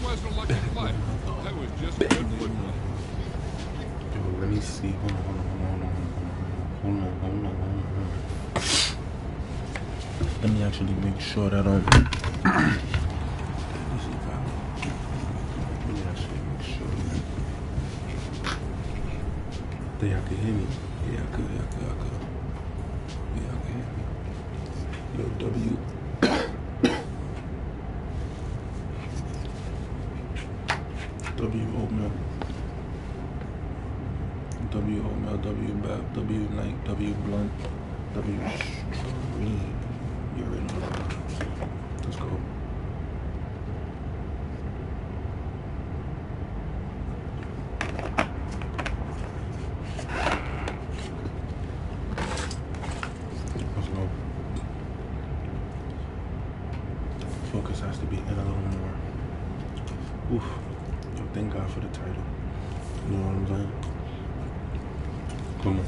wasn't a lucky play. That was just good football. Yo, let me see. Hold on. Let me actually make sure that I'm. Let me actually make sure that y'all can hear me. Yeah, I could. Yeah, I can hear me. Yo, oatmeal. W oatmeal, W bap, W night, W blunt, W stream. You already know that. Let's go. Let's go. Focus has to be in a little more. Oof. Yo, thank God for the title. You know what I'm saying? Come on.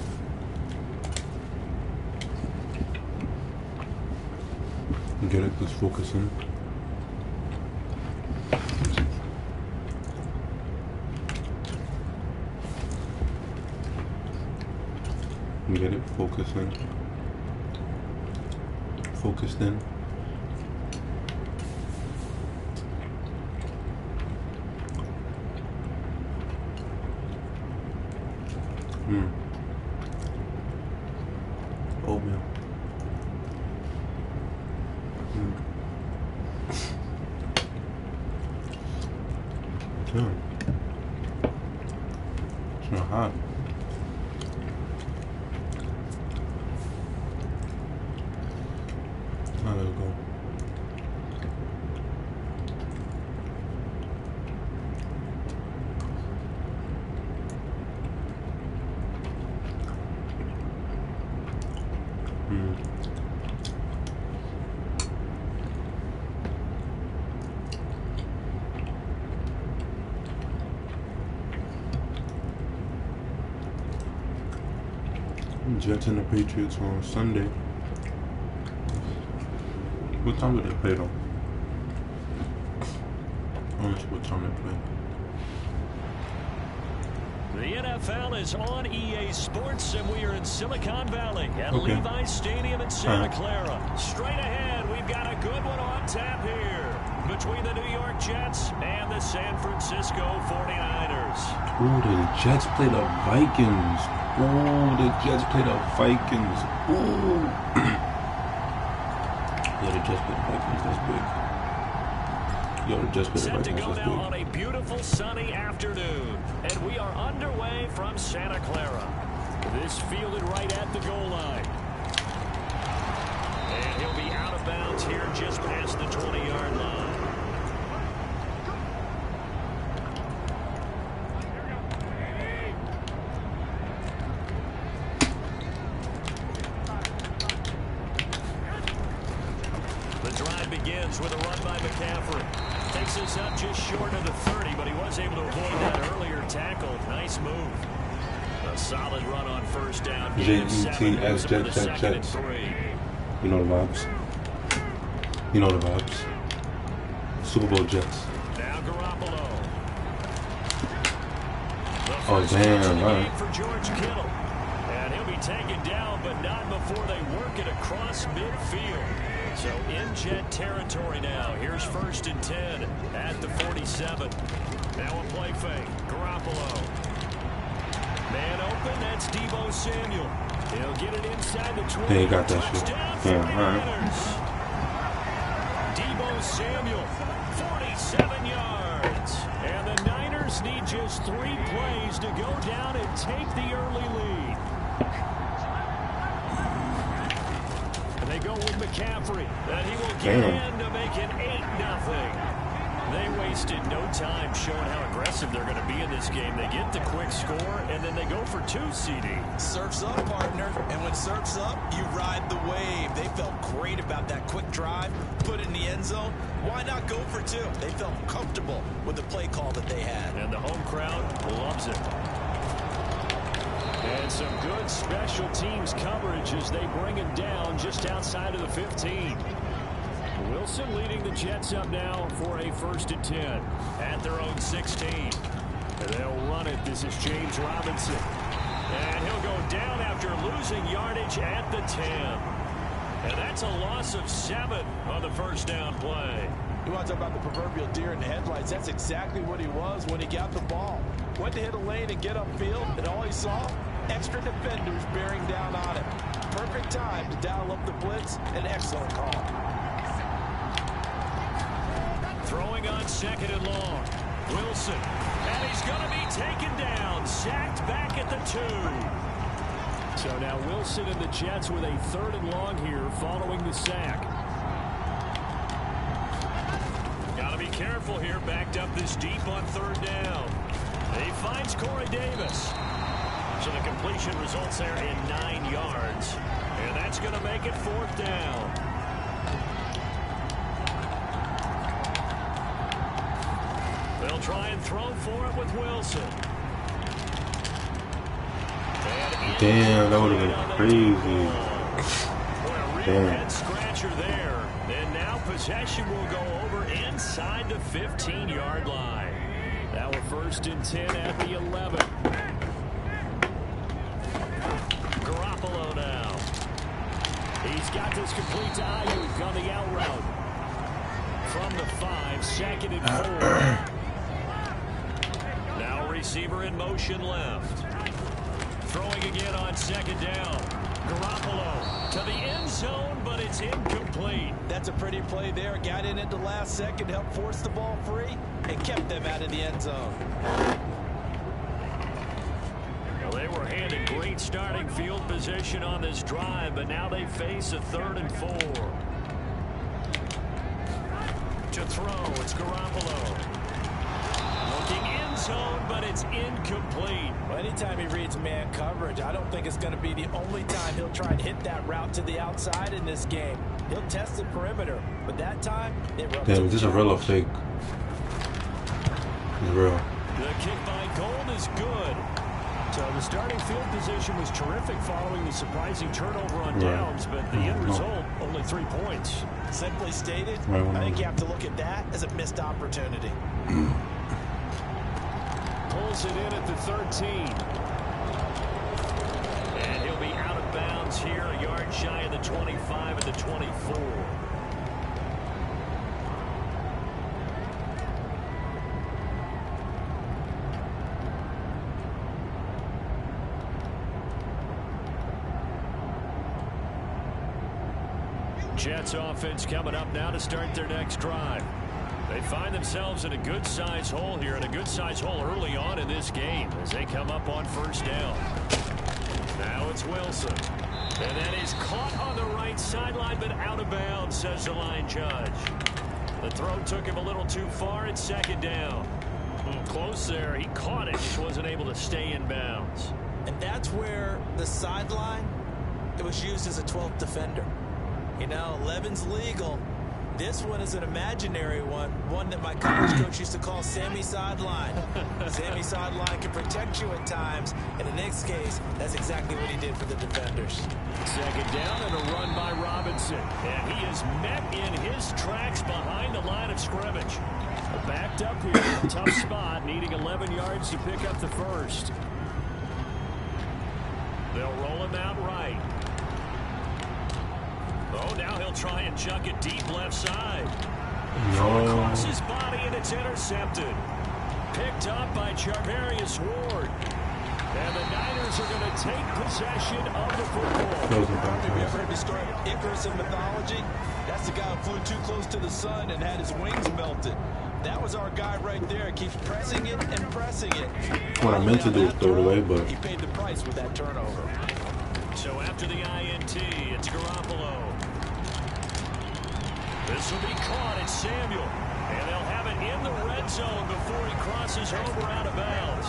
Get it, let's focus in. Get it, focus in. Focused in. Oatmeal. Yeah. It's not hot. Now let's go. Jets and the Patriots on Sunday. What time do they play though? I don't know what time they play. The NFL is on EA Sports, and we are in Silicon Valley at Levi's Stadium in Santa Clara. Straight ahead, we've got a good one on tap here between the New York Jets and the San Francisco 49ers. Ooh, the Jets play the Vikings. Ooh, the Jets play the Vikings. Ooh. Yeah, the Jets play the Vikings. That's big. Yo, the Jets play the Vikings. Set to go now on a beautiful sunny afternoon, and we are underway from Santa Clara. This fielded right at the goal line. And he'll be out of bounds here just past the 20-yard line. The drive begins with a run by McCaffrey. Takes us up just short of the 30, but he was able to avoid that earlier tackle. Nice move. A solid run on first down. Jets. You know the vibes. You know the vibes. Super Bowl Jets. Now Garoppolo. Oh, damn. All right. For George Kittle. And he'll be taken down, but not before they work it across midfield. So in Jet territory now. Here's 1st and 10 at the 47. Now a play fake. Garoppolo. Man open. That's Deebo Samuel. He'll get it inside the 20. They got that shit. Yeah, all right. Deebo Samuel, 47 yards. And the Niners need just 3 plays to go down and take the early lead. And they go with McCaffrey. And he will get in to make it 8-0. They wasted no time showing how aggressive they're going to be in this game. They get the quick score, and then they go for 2, CD. Surf's up, partner. And when surf's up, you ride the wave. They felt great about that quick drive, put it in the end zone. Why not go for 2? They felt comfortable with the play call that they had. And the home crowd loves it. And some good special teams coverage as they bring him down just outside of the 15. Wilson leading the Jets up now for a 1st and 10 at their own 16. And they'll run it. This is James Robinson. And he'll go down after losing yardage at the 10. And that's a loss of 7 on the first down play. You want to talk about the proverbial deer in the headlights? That's exactly what he was when he got the ball. Went to hit a lane and get upfield, and all he saw, extra defenders bearing down on him. Perfect time to dial up the blitz. An excellent call. Throwing on 2nd and long. Wilson. And he's going to be taken down. Sacked back at the 2. So now Wilson and the Jets with a 3rd and long here following the sack. Got to be careful here. Backed up this deep on 3rd down. He finds Corey Davis. So the completion results there in 9 yards. And that's going to make it 4th down. They'll try and throw for it with Wilson. Damn, that would have been crazy. Damn. Head scratcher there. And now possession will go over inside the 15-yard line. Now a 1st and 10 at the 11. Garoppolo now. He's got this complete to Ayuk on the out route. From the 5, 2nd and 4. Now receiver in motion left. Throwing again on 2nd down. Garoppolo to the end zone, but it's incomplete. That's a pretty play there. Got in at the last second, helped force the ball free, and kept them out of the end zone. Well, they were handed great starting field position on this drive, but now they face a 3rd and 4. To throw, it's Garoppolo. Looking end zone, but it's incomplete. Well, anytime he reads man coverage, I don't think it's going to be the only time he'll try and hit that route to the outside in this game. He'll test the perimeter, but that time, it runs. Damn, is this a real or fake? It's real. The kick by Gold is good. So the starting field position was terrific following the surprising turnover on downs, but the end result, only 3 points. Simply stated, I think you have to look at that as a missed opportunity. Pulls it in at the 13. And he'll be out of bounds here, a yard shy of the 25 at the 24. Jets offense coming up now to start their next drive. They find themselves in a good-sized hole here, and a good-sized hole early on in this game as they come up on 1st down. Now it's Wilson. And that is caught on the right sideline, but out of bounds, says the line judge. The throw took him a little too far at 2nd down. Close there. He caught it, just wasn't able to stay in bounds. And that's where the sideline, it was used as a 12th defender. You know, 11's legal. This one is an imaginary one that my college coach used to call Sammy Sideline. Sammy Sideline can protect you at times, and in this case, that's exactly what he did for the defenders. 2nd down and a run by Robinson. And he is met in his tracks behind the line of scrimmage. Backed up here, tough spot, needing 11 yards to pick up the 1st. They'll roll him out right. Oh, now he'll try and chuck it deep left side. Throw across his body, and it's intercepted. Picked up by Charvarius Ward. And the Niners are going to take possession of the football. Have you ever heard the story of Icarus in mythology? That's the guy who flew too close to the sun and had his wings melted. That was our guy right there. Keeps pressing it and pressing it. What I meant to do is throw it away, but he paid the price with that turnover. So after the INT, it's Garoppolo. This will be caught. It's Samuel. And they'll have it in the red zone before he crosses over out of bounds.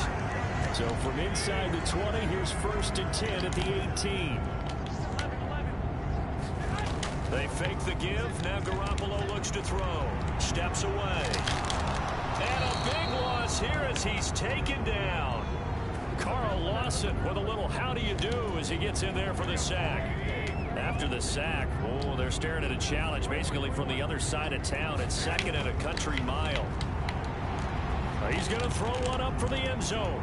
So from inside the 20, here's 1st and 10 at the 18. They fake the give. Now Garoppolo looks to throw. Steps away. And a big loss here as he's taken down. Carl Lawson with a little how do you do as he gets in there for the sack. After after the sack. Oh, they're staring at a challenge basically from the other side of town. It's 2nd and a country mile. He's going to throw one up for the end zone.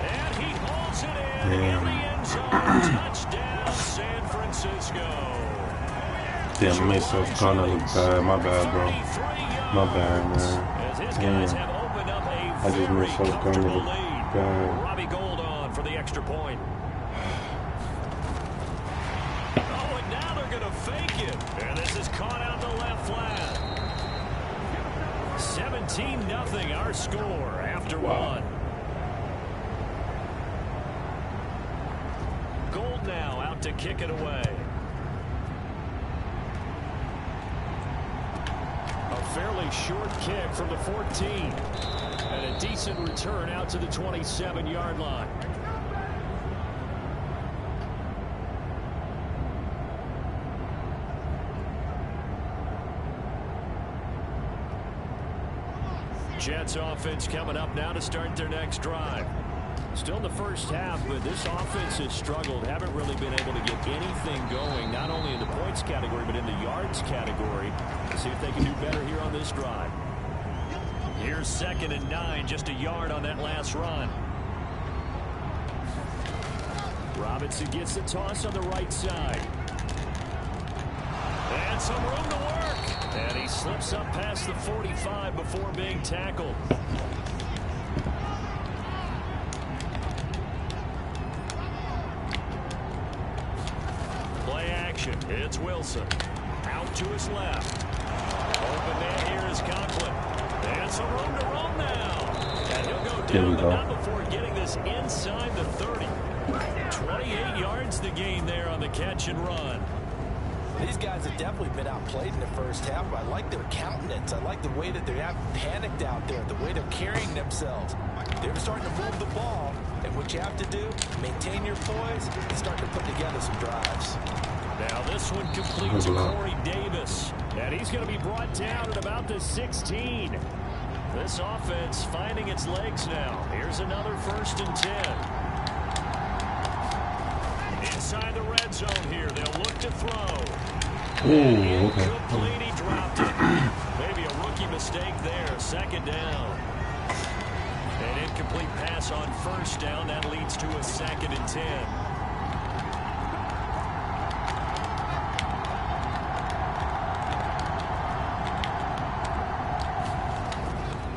And he hauls it in the end zone. Touchdown, San Francisco. Damn, I made South Carolina look bad. My bad, bro. My bad, man. I just made South Carolina look bad. Robbie Gould on for the extra point. Oh, and now they're going to fake it. And this is caught out the left flat. 17-0 our score after one. Gould now out to kick it away. A fairly short kick from the 14. And a decent return out to the 27-yard line. Jets offense coming up now to start their next drive. Still in the first half, but this offense has struggled. Haven't really been able to get anything going, not only in the points category, but in the yards category. Let's see if they can do better here on this drive. Here's 2nd and 9, just a yard on that last run. Robinson gets the toss on the right side. And some room to work. And he slips up past the 45 before being tackled. Play action. It's Wilson. Out to his left. Open man here is Conklin. And some room to roam now. And he'll go down, but not before getting this inside the 30. 28 yards the gain there on the catch and run. These guys have definitely been outplayed in the first half. I like their countenance. I like the way that they're not panicked out there, the way they're carrying themselves. They're starting to move the ball, and what you have to do, maintain your poise and start to put together some drives. Now this one complete to Corey Davis, and he's going to be brought down at about the 16. This offense finding its legs now. Here's another 1st and 10. Inside the red zone here, they'll look to throw. Ooh, okay. He dropped it. Maybe a rookie mistake there. 2nd down. An incomplete pass on 1st down. That leads to a 2nd and 10.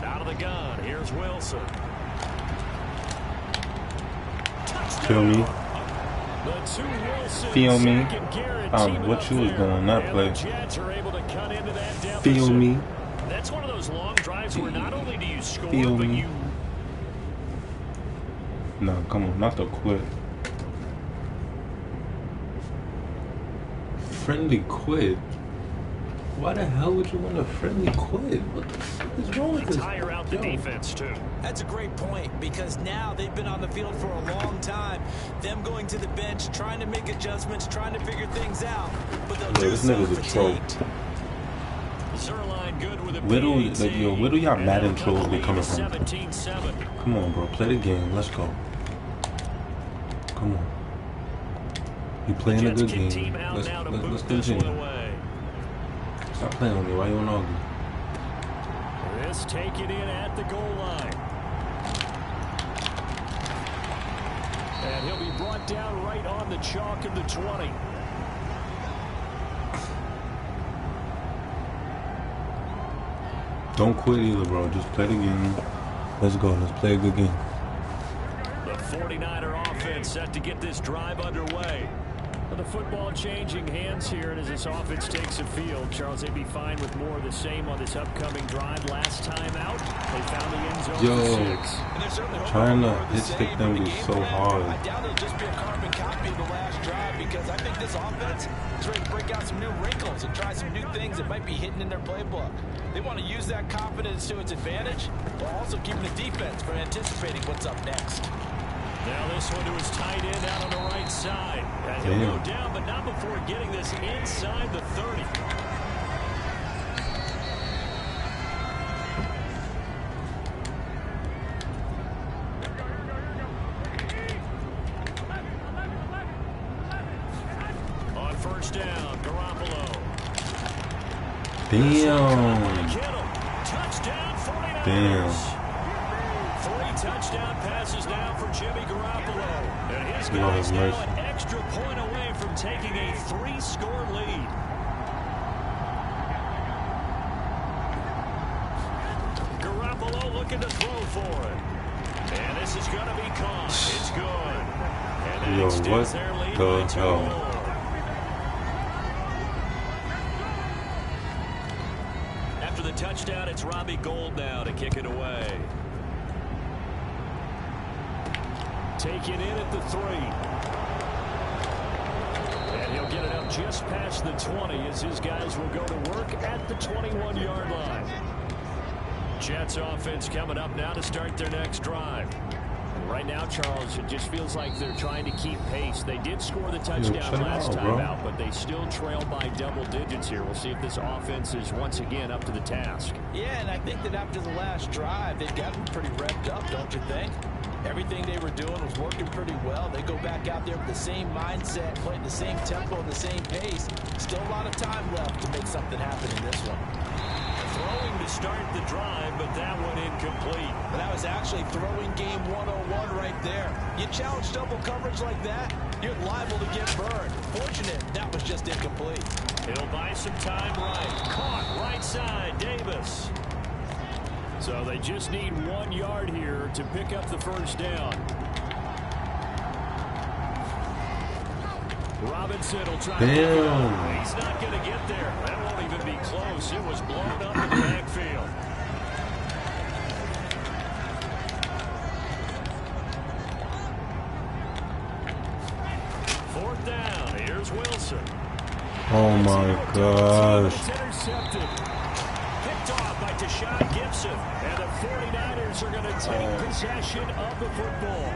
Out of the gun. Here's Wilson. Feel me? Feel me? What you was doing that play? Feel me? That's one of those long drives where not only do you score, Feel but me? you... No, come on, not the quit. Friendly quit? Why the hell would you want a friendly quit? What the fuck is wrong with this? Tire out the defense, too. That's a great point, because now they've been on the field for a long time. Them going to the bench, trying to make adjustments, trying to figure things out. But they'll do this so nigga's a troll. Zerline good with a Where do y'all Madden trolls be coming from? 17-7. Come on, bro. Play the game. Let's go. Come on. You playing a good game. Let's continue. Stop playing with me. Why you want to argue? This take it in at the goal line. And he'll be brought down right on the chalk of the 20. Don't quit either, bro. Just play the game. Let's go. Let's play a good game. The 49er offense set to get this drive underway. The football changing hands here, and as this offense takes the field, Charles, they'd be fine with more of the same on this upcoming drive. Last time out, they found the end zone for 6. Trying to hit stick them is so hard. I doubt it'll just be a carbon copy of the last drive, because I think this offense is ready to break out some new wrinkles and try some new things that might be hidden in their playbook. They want to use that confidence to its advantage, while also keeping the defense from anticipating what's up next. Now this one to his tight end out on the right side. And he'll go down, but not before getting this inside the 30. On Damn. Touchdown 49ers. Damn. 3 touchdown passes now for Jimmy Garoppolo. And his Lord guys have now mercy. an extra point away from taking a 3-score lead. Garoppolo looking to throw for it. And this is going to be caught. It's good. And that Yo, extends what their lead the by 2 hell? more. After the touchdown, it's Robbie Gould now to kick it away. Taken in at the 3. And he'll get it up just past the 20 as his guys will go to work at the 21-yard line. Jets offense coming up now to start their next drive. Right now, Charles, it just feels like they're trying to keep pace. They did score the touchdown last time out, but they still trail by double digits here. We'll see if this offense is once again up to the task. Yeah, and I think that after the last drive, they've gotten pretty revved up, don't you think? Everything they were doing was working pretty well. They go back out there with the same mindset, playing the same tempo and the same pace. Still a lot of time left to make something happen in this one. Throwing to start the drive, but that one incomplete. And that was actually throwing game 101 right there. You challenge double coverage like that, you're liable to get burned. Fortunate, that was just incomplete. He'll buy some time right. Caught right side, Davis. So they just need 1 yard here to pick up the first down. Robinson will try to pick it up. He's not going to get there. That won't even be close. It was blown up in the backfield. Fourth down. Here's Wilson. Oh my gosh. It's intercepted. Picked off by Deshaun Gibson. And the 49ers are going to take possession of the football.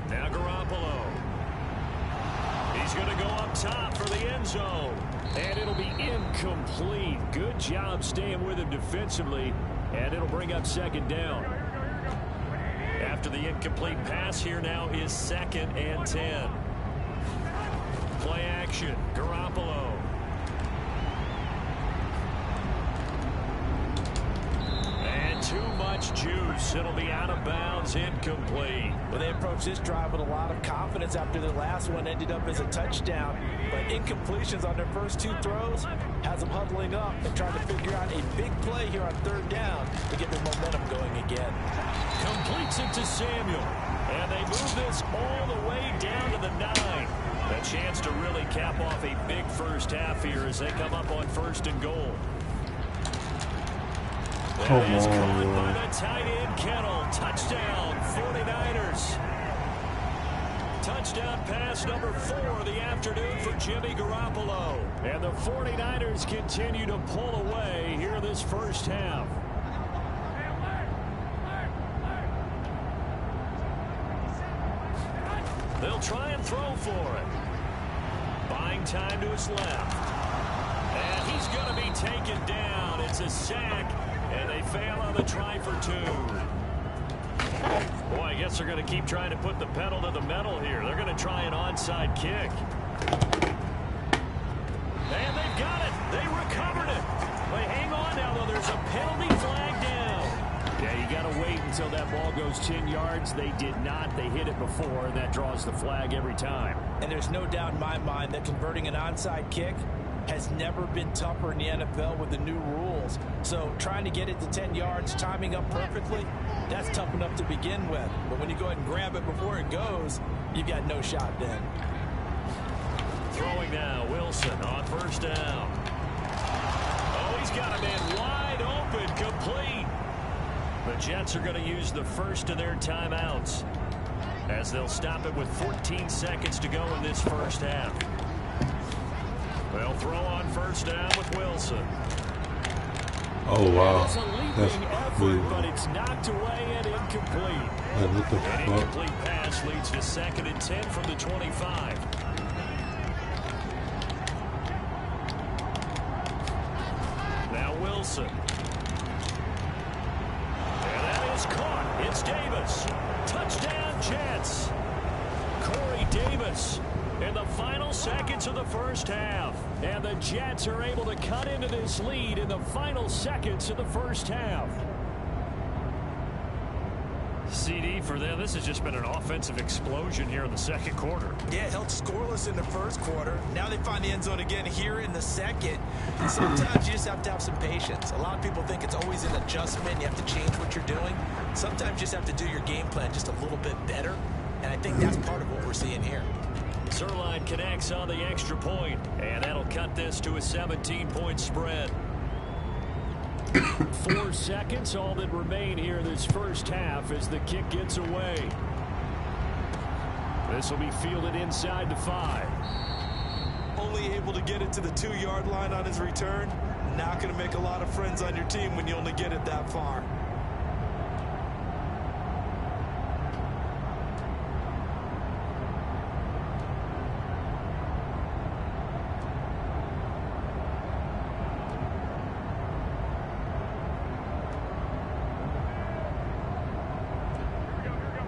Now Garoppolo. He's going to go up top for the end zone. And it'll be incomplete. Good job staying with him defensively. And it'll bring up second down. After the incomplete pass, here now is 2nd and 10. Play action. Garoppolo. Too much juice. It'll be out of bounds, incomplete. Well, they approached this drive with a lot of confidence after the last one ended up as a touchdown. But incompletions on their first 2 throws has them huddling up and trying to figure out a big play here on 3rd down to get their momentum going again. Completes it to Samuel. And they move this all the way down to the 9. A chance to really cap off a big first half here as they come up on 1st and goal. Come That is caught on, by the tight end Kettle. Touchdown, 49ers. Touchdown pass number 4 of the afternoon for Jimmy Garoppolo. And the 49ers continue to pull away here this first half. They'll try and throw for it. Buying time to his left. And he's going to be taken down. It's a sack. And they fail on the try for 2. Boy, I guess they're going to keep trying to put the pedal to the metal here. They're going to try an onside kick. And they've got it. They recovered it. They hang on now, though. There's a penalty flag down. Yeah, you got to wait until that ball goes 10 yards. They did not. They hit it before, and that draws the flag every time. And there's no doubt in my mind that converting an onside kick has never been tougher in the NFL with the new rules. So trying to get it to 10 yards, timing up perfectly, that's tough enough to begin with. But when you go ahead and grab it before it goes, you've got no shot then. Throwing now, Wilson on 1st down. Oh, he's got a man wide open, complete. The Jets are going to use the first of their timeouts as they'll stop it with 14 seconds to go in this first half. They'll throw on 1st down with Wilson. Oh wow, It's a leaping effort, but it's knocked away and incomplete. What the An fuck? incomplete pass leads to 2nd and 10 from the 25. Now Wilson. And that is caught. It's Davis. Touchdown, Jets. Corey Davis in the final seconds of the first half. And the Jets are able to cut into this lead in the final seconds of the first half. CD for them, this has just been an offensive explosion here in the second quarter. Yeah, held scoreless in the first quarter. Now they find the end zone again here in the second. And sometimes you just have to have some patience. A lot of people think it's always an adjustment. You have to change what you're doing. Sometimes you just have to do your game plan just a little bit better. And I think that's part of what we're seeing here. Zerline connects on the extra point, and that'll cut this to a 17-point spread. 4 seconds, all that remain here in this first half as the kick gets away. This will be fielded inside the 5. Only able to get it to the 2-yard line on his return. Not going to make a lot of friends on your team when you only get it that far.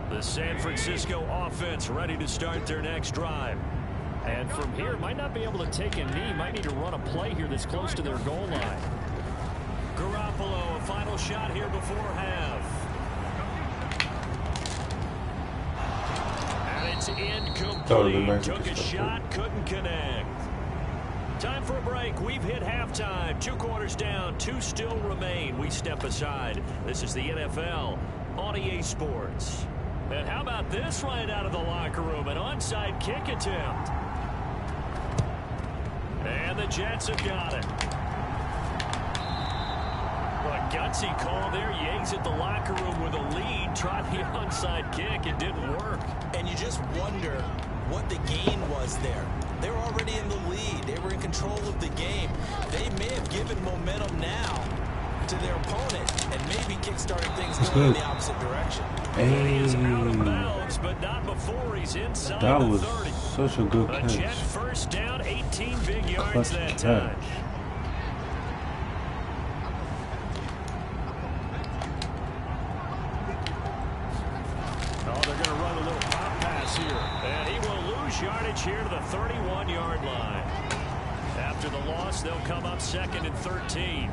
The San Francisco offense ready to start their next drive. And from here, might not be able to take a knee. Might need to run a play here that's close to their goal line. Garoppolo, a final shot here before half. And it's incomplete. Took a shot, couldn't connect. Time for a break. We've hit halftime. 2 quarters down, 2 still remain. We step aside. This is the NFL on EA Sports. And how about this right out of the locker room? An onside kick attempt. And the Jets have got it. What a gutsy call there. Yates at the locker room with a lead. Tried the onside kick. It didn't work. And you just wonder what the gain was there. They were already in the lead. They were in control of the game. They may have given momentum now to their opponent and maybe kick-started things going in the opposite direction. He is out of bounds, but not before he's inside the 30. That was such a good catch. A Jet first down, 18 big yards that time. Oh, they're going to run a little pop pass here. And he will lose yardage here to the 31-yard line. After the loss, they'll come up 2nd and 13.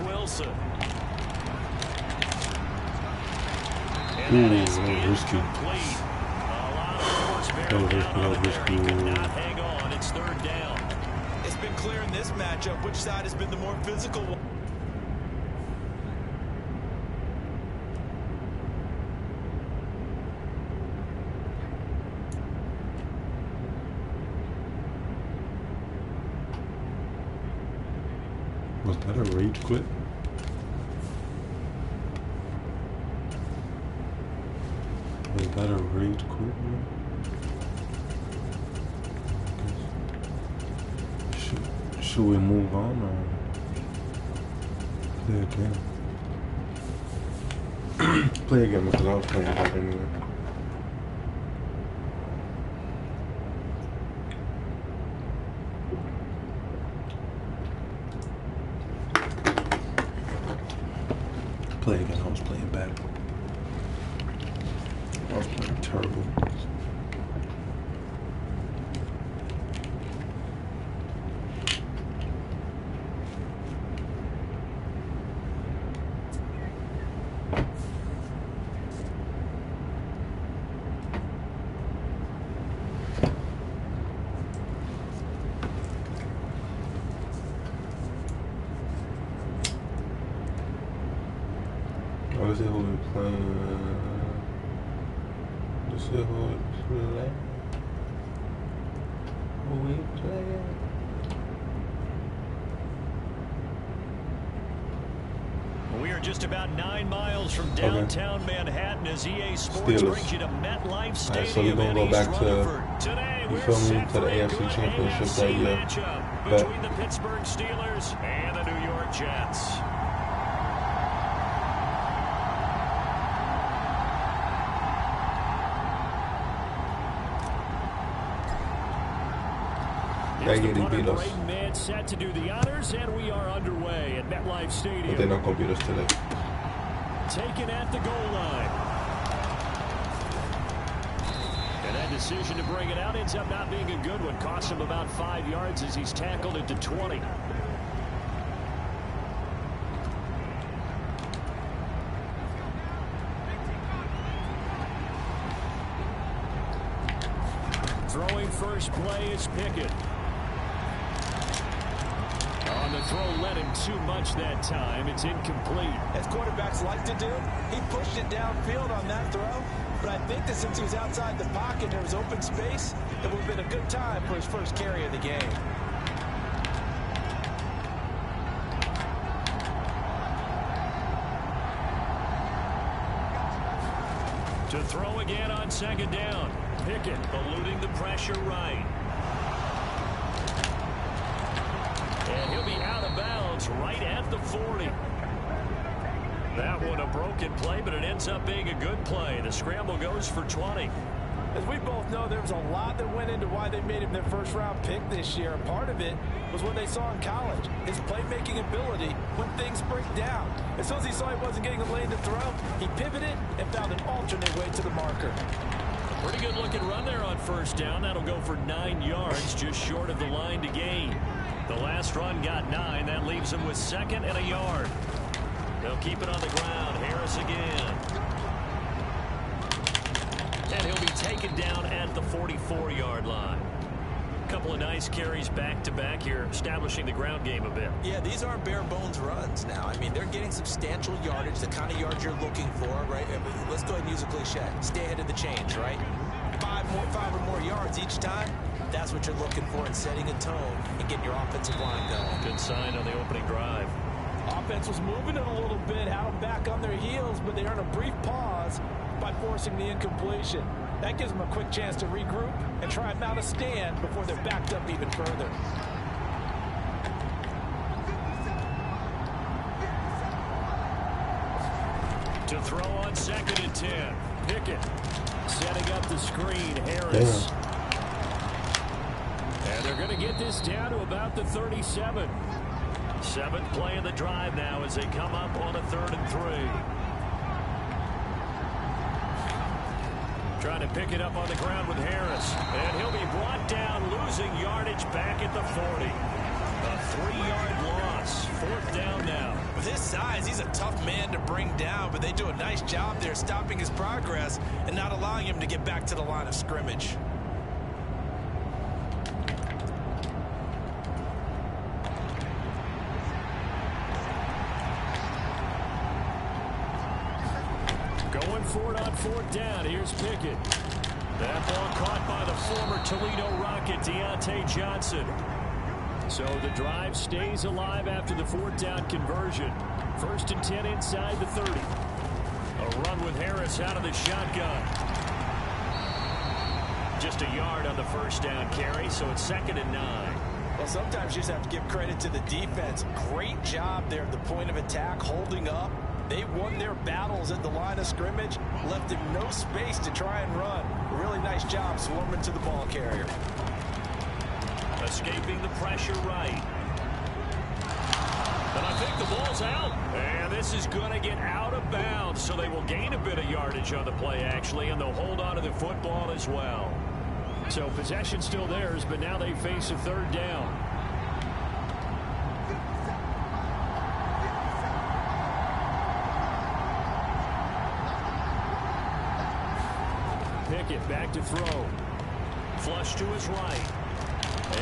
Wilson. And that is incomplete. A lot of force bearing down on it there. He could not hang on. It's 3rd down. It's been clear in this matchup which side has been the more physical one. Was that a rage quit? Was that a rage quit, man? Should we move on or play again? Play again because I was playing that anyway. Play again. I was playing bad. I was playing terrible. Let's see who we playing. Let's see who we playing. Who we playing? We are just about 9 miles from downtown Manhattan as EA Sports brings you to MetLife Stadium. So we're gonna go back to, today, you feel me, to the AFC Championship that year. Between the Pittsburgh Steelers and the New York Jets. Here's the They punter, beat us. Braden Mann, set to do the honors, and we are underway at MetLife Stadium. But they're not going to beat us today. Taken at the goal line. And that decision to bring it out ends up not being a good one. Costs him about 5 yards as he's tackled into 20. Throwing first play is Pickett. On the throw, led him too much that time. It's incomplete. As quarterbacks like to do, he pushed it downfield on that throw. But I think that since he was outside the pocket and there was open space, it would have been a good time for his first carry of the game. To throw again on second down. Pickett eluding the pressure right. And he'll be out of bounds right at the 40. That one a broken play, but it ends up being a good play. The scramble goes for 20. As we both know, there was a lot that went into why they made him their first-round pick this year. And part of it was what they saw in college, his playmaking ability when things break down. As soon as he saw he wasn't getting a lane to throw, he pivoted and found an alternate way to the marker. Pretty good looking run there on first down. That'll go for 9 yards, just short of the line to gain. The last run got 9. That leaves him with 2nd and a yard. They'll keep it on the ground. Harris again. And he'll be taken down at the 44-yard line. A couple of nice carries back-to-back here, establishing the ground game a bit. Yeah, these aren't bare-bones runs now. I mean, they're getting substantial yardage, the kind of yards you're looking for, right? Let's go ahead and use a cliche. Stay ahead of the chains, right? 5 or more yards each time. That's what you're looking for in setting a tone and getting your offensive line going. Good sign on the opening drive. Offense was moving it a little bit, had them back on their heels, but they earned a brief pause by forcing the incompletion. That gives them a quick chance to regroup and try and mount a stand before they're backed up even further. To throw on 2nd and 10. Pickett setting up the screen. Harris. Damn. And they're going to get this down to about the 37. 7th play of the drive now as they come up on a 3rd and 3. Trying to pick it up on the ground with Harris. And he'll be brought down, losing yardage back at the 40. A 3-yard loss. 4th down now. With his size, he's a tough man to bring down, but they do a nice job there stopping his progress and not allowing him to get back to the line of scrimmage. Going for it on 4th down. Here's Pickett. That ball caught by the former Toledo Rocket, Deontay Johnson. So the drive stays alive after the 4th down conversion. 1st and 10 inside the 30. A run with Harris out of the shotgun. Just a yard on the 1st down carry, so it's 2nd and 9. Well, sometimes you just have to give credit to the defense. Great job there at the point of attack, holding up. They won their battles at the line of scrimmage, left him no space to try and run. A really nice job swarming to the ball carrier. Escaping the pressure right. And I think the ball's out. And this is going to get out of bounds, so they will gain a bit of yardage on the play, actually, and they'll hold on to the football as well. So possession still theirs, but now they face a 3rd down. Pickett back to throw. Flush to his right.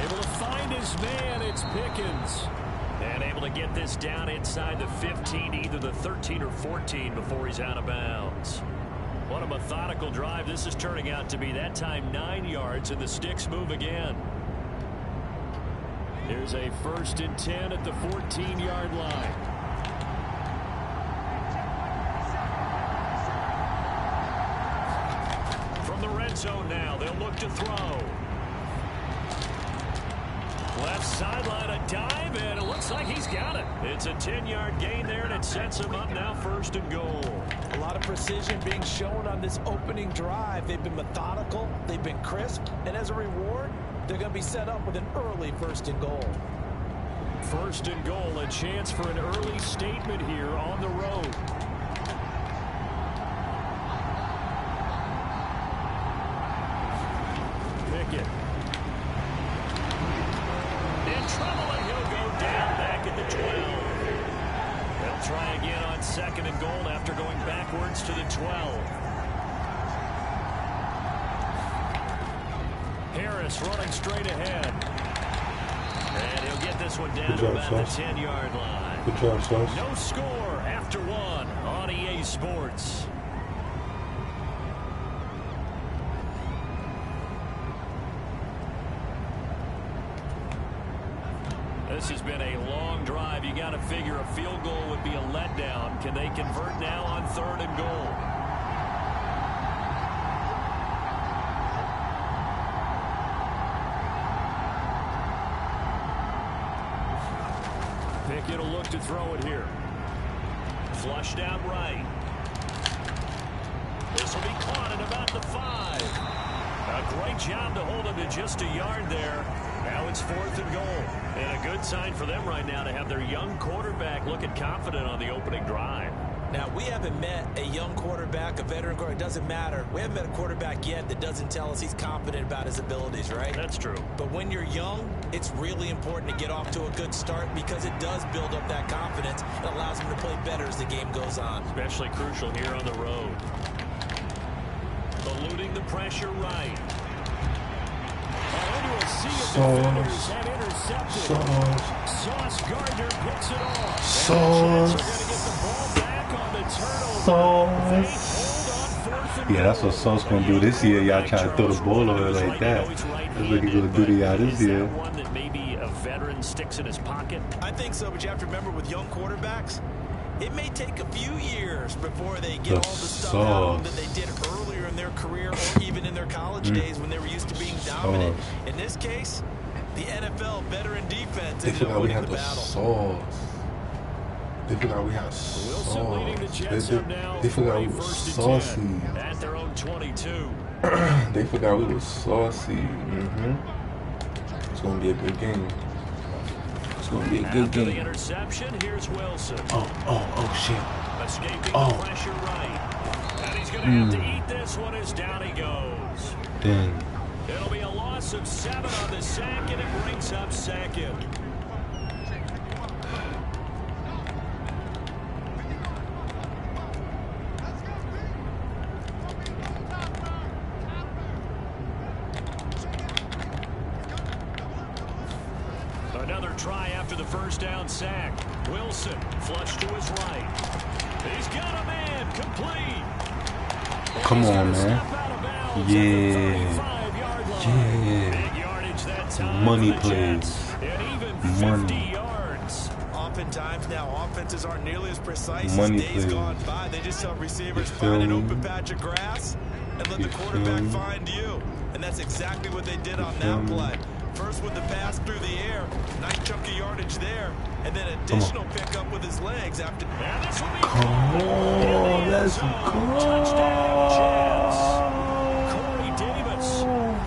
Able to find his man. It's Pickens. And able to get this down inside the 15, either the 13 or 14 before he's out of bounds. What a methodical drive this is turning out to be. That time 9 yards, and the sticks move again. Here's a 1st and 10 at the 14-yard line. From the red zone now, they'll look to throw. Left sideline, a dive, and it looks like he's got it. It's a 10-yard gain there, and it sets him up now 1st and goal. A lot of precision being shown on this opening drive. They've been methodical, they've been crisp, and as a reward, They're going to be set up with an early 1st and goal. 1st and goal, a chance for an early statement here on the road. Pickett. In trouble, and he'll go down back at the 12. They'll try again on 2nd and goal after going backwards to the 12. Harris running straight ahead. And he'll get this one down to about the 10-yard line. Good job, Sauce. No score after 1 on EA Sports. This has been a long drive. You got to figure a field goal would be a letdown. Can they convert now on 3rd and goal? Pickett will look to throw it here. Flushed out right. This will be caught at about the 5. A great job to hold him to just a yard there. Now it's 4th and goal. And a good sign for them right now to have their young quarterback looking confident on the opening drive. Now, we haven't met a young quarterback, a veteran quarterback. It doesn't matter. We haven't met a quarterback yet that doesn't tell us he's confident about his abilities, right? That's true. But when you're young, it's really important to get off to a good start because it does build up that confidence. It allows him to play better as the game goes on. Especially crucial here on the road. Eluding the pressure right. Sauce Gardner picks it off. Sauce. Yeah, that's what Sauce gonna do this year. Y'all try to throw the ball over like that. That's what he's gonna do to y'all this year. One that maybe a veteran sticks in his pocket. I think so, but you have to remember with young quarterbacks, it may take a few years before they get all the stuff out of them that they did earlier in their career or even in their college days when they were used to being dominant. In this case, the NFL veteran defense ended up winning the battle. They forgot we had sauce. Wilson leading the Jets up now. They forgot we were saucy. At their own 22. They forgot we were saucy. It's gonna be a good game. It's gonna be a good After game. the interception, here's Wilson. Oh shit. Escaping the pressure right. And he's gonna have to eat this one as down he goes. Dang. It'll be a loss of 7 on the sack, and it brings up 2nd. Another try after the 1st down sack. Wilson flush to his right. He's got a man complete. Come on, man. Yeah. Big yardage that time. Money plays. And even 50 yards. Oftentimes now, offenses aren't nearly as precise Money as days plays. gone by. They just help receivers find an open patch of grass and let the quarterback find you. And that's exactly what they did on that play. First with the pass through the air, nice chunk of yardage there, and then additional pickup with his legs after. And this will be Come on, let's go. Touchdown, Jets. Corey Davis,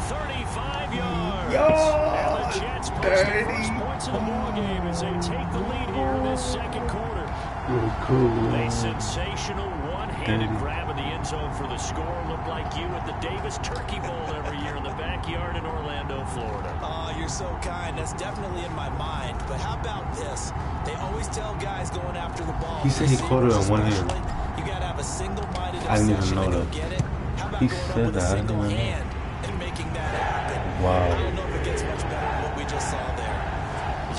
35 yards. And the Jets post the first points of the ball game as they take the lead here in this 2nd quarter. A sensational one-handed grab in the end zone for the score. Looked like you at the Davis Turkey Bowl every year in the backyard in Orlando, Florida. Oh, you're so kind. That's definitely in my mind. But how about this? They always tell guys going after the ball. He said he caught it on one hand. You got to have a single-minded I didn't even know to that. get it. How about He going said up with that. a I didn't single even know. hand and making that happen? Wow. I don't know if it gets much better than what we just saw there.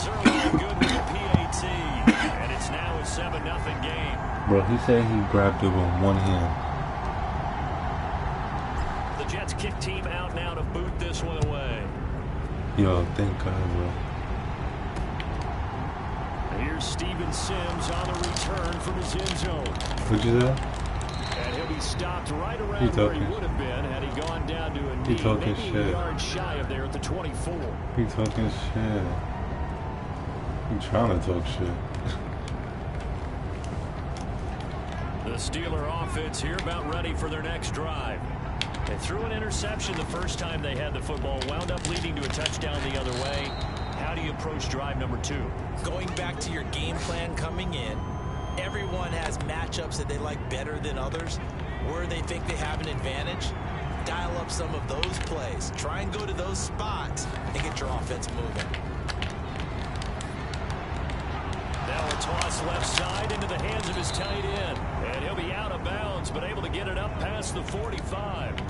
Zerline good with the PAT, and it's now a 7-0 game. Bro, he said he grabbed it with one hand. The Jets kick team out now to boot this one away. Yo, thank God, bro. Here's Steven Sims on the return from his end zone. What'd you say? And he'll be stopped right around where he would have been had he gone down to a knee, maybe a yard shy of there at the 24. He talking shit. He trying to talk shit. The Steeler offense here about ready for their next drive. They threw an interception the first time they had the football, wound up leading to a touchdown the other way. How do you approach drive number 2? Going back to your game plan coming in, everyone has matchups that they like better than others, where they think they have an advantage. Dial up some of those plays. Try and go to those spots and get your offense moving. Now a toss left side into the hands of his tight end. And he'll be out of bounds, but able to get it up past the 45.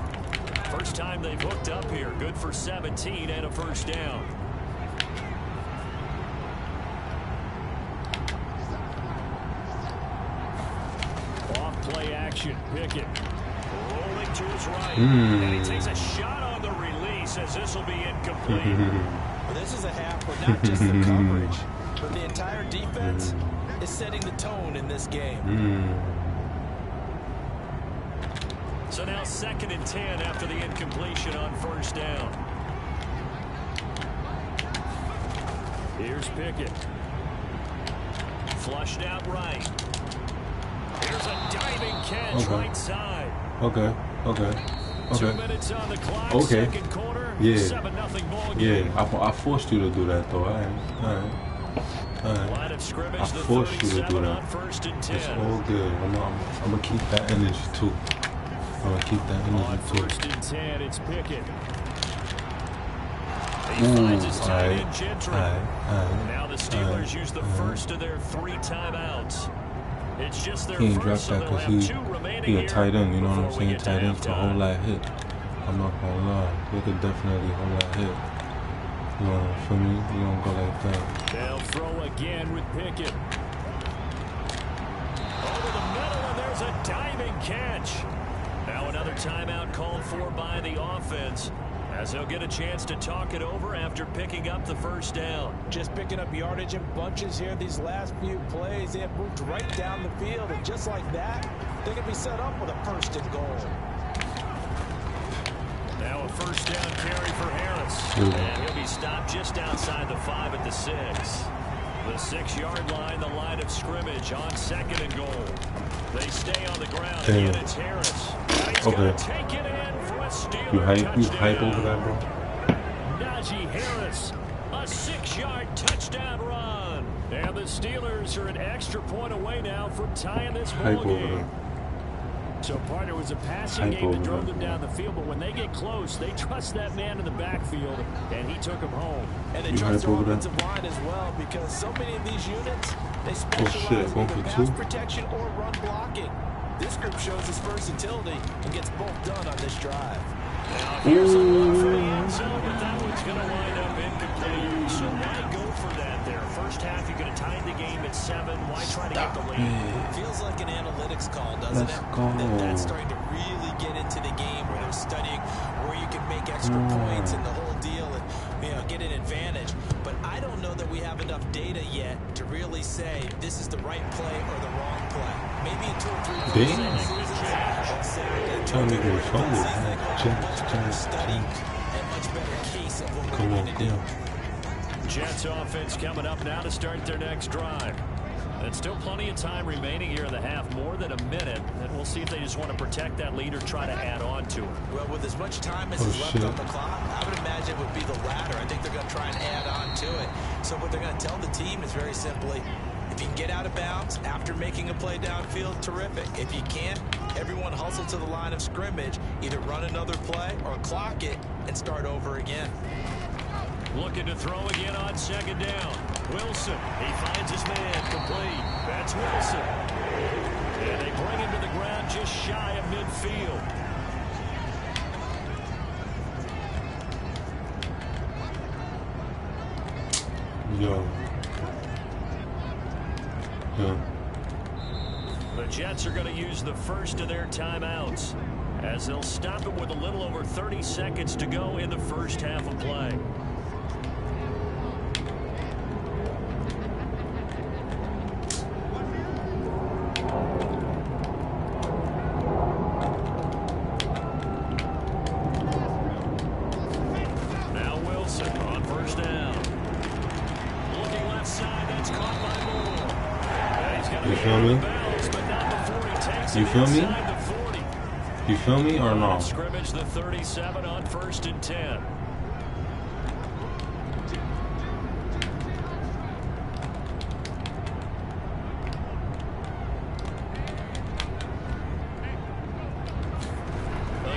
First time they've hooked up here. Good for 17 and a first down. Off play action. Pickett rolling to his right. And he takes a shot on the release as this will be incomplete. Well, this is a half where not just the coverage, but the entire defense is setting the tone in this game. So now 2nd and 10 after the incompletion on first down. Here's Pickett. Flushed out right. Here's a diving catch right side. Okay. 2 minutes on the clock. Okay. Second quarter. Yeah. 7-0 ball game. Yeah. I forced you to do that though. All right. Line of scrimmage. I forced you to do that. On 1st and 10. It's all good. I'm gonna keep that energy too. I'm gonna keep that On energy too. 1st and 10, it's Pickett. He finds his tight end Gentry. Now the Steelers use the first of their 3 timeouts. It's just their He ain't first, dropped that so they'll have because 2 remaining he a here tight end. You know what I'm before we saying? get to Tight ends can halftime. hold that hit. I'm not gonna lie. They could definitely hold that hit. You know, for me, you don't go like that. They'll throw again with Pickett. Over the middle, and there's a diving catch. Now another timeout called for by the offense, as they'll get a chance to talk it over after picking up the first down. Just picking up yardage in bunches here these last few plays. They have moved right down the field, and just like that, they can be set up with a 1st and goal. Now a first down carry for Harris. And he'll be stopped just outside the 5 at the 6. The 6-yard line, the line of scrimmage on 2nd and goal. They stay on the ground. Damn. Again, it's Harris. And he's going to take it in for a Steeler You hype over that, bro? Najee Harris, a 6-yard touchdown run. And the Steelers are an extra point away now from tying this ball game. So, partner, was a passing game that drove them down the field, but when they get close, they trust that man in the backfield, and he took him home. And they trust their offensive line as well, because so many of these units, they specialize in either pass protection or run blocking. This group shows its versatility and gets both done on this drive. Now, here's a look for the end zone, but that one's going to wind up incomplete. So why go for that there? First half, you could have tied the game at 7. Why try to get the lead? Feels like an analytics call, doesn't it? That's starting to really get into the game where they're studying where you can make extra points and the whole deal and, you know, get an advantage. But I don't know that we have enough data yet to really say this is the right play or the wrong play. Maybe in 2 or 3 plays in the season, study and much better case of what we're going to do. Jets offense coming up now to start their next drive. And still plenty of time remaining here in the half, more than a minute. And we'll see if they just want to protect that lead or try to add on to it. Well, with as much time as is left on the clock, I would imagine it would be the latter. I think they're going to try and add on to it. So what they're going to tell the team is very simply, if you can get out of bounds after making a play downfield, terrific. If you can't, everyone hustle to the line of scrimmage, either run another play or clock it and start over again. Looking to throw again on 2nd down. Wilson, he finds his man complete. That's Wilson. And they bring him to the ground just shy of midfield. The Jets are going to use the first of their timeouts, as they'll stop it with a little over 30 seconds to go in the first half of play. Now Wilson on first down. Looking left side, that's caught by Moore. And he's got to You feel me? bounds, but not before he takes You it feel me? inside the 40. You feel me or no? Scrimmage the 37 on 1st and 10.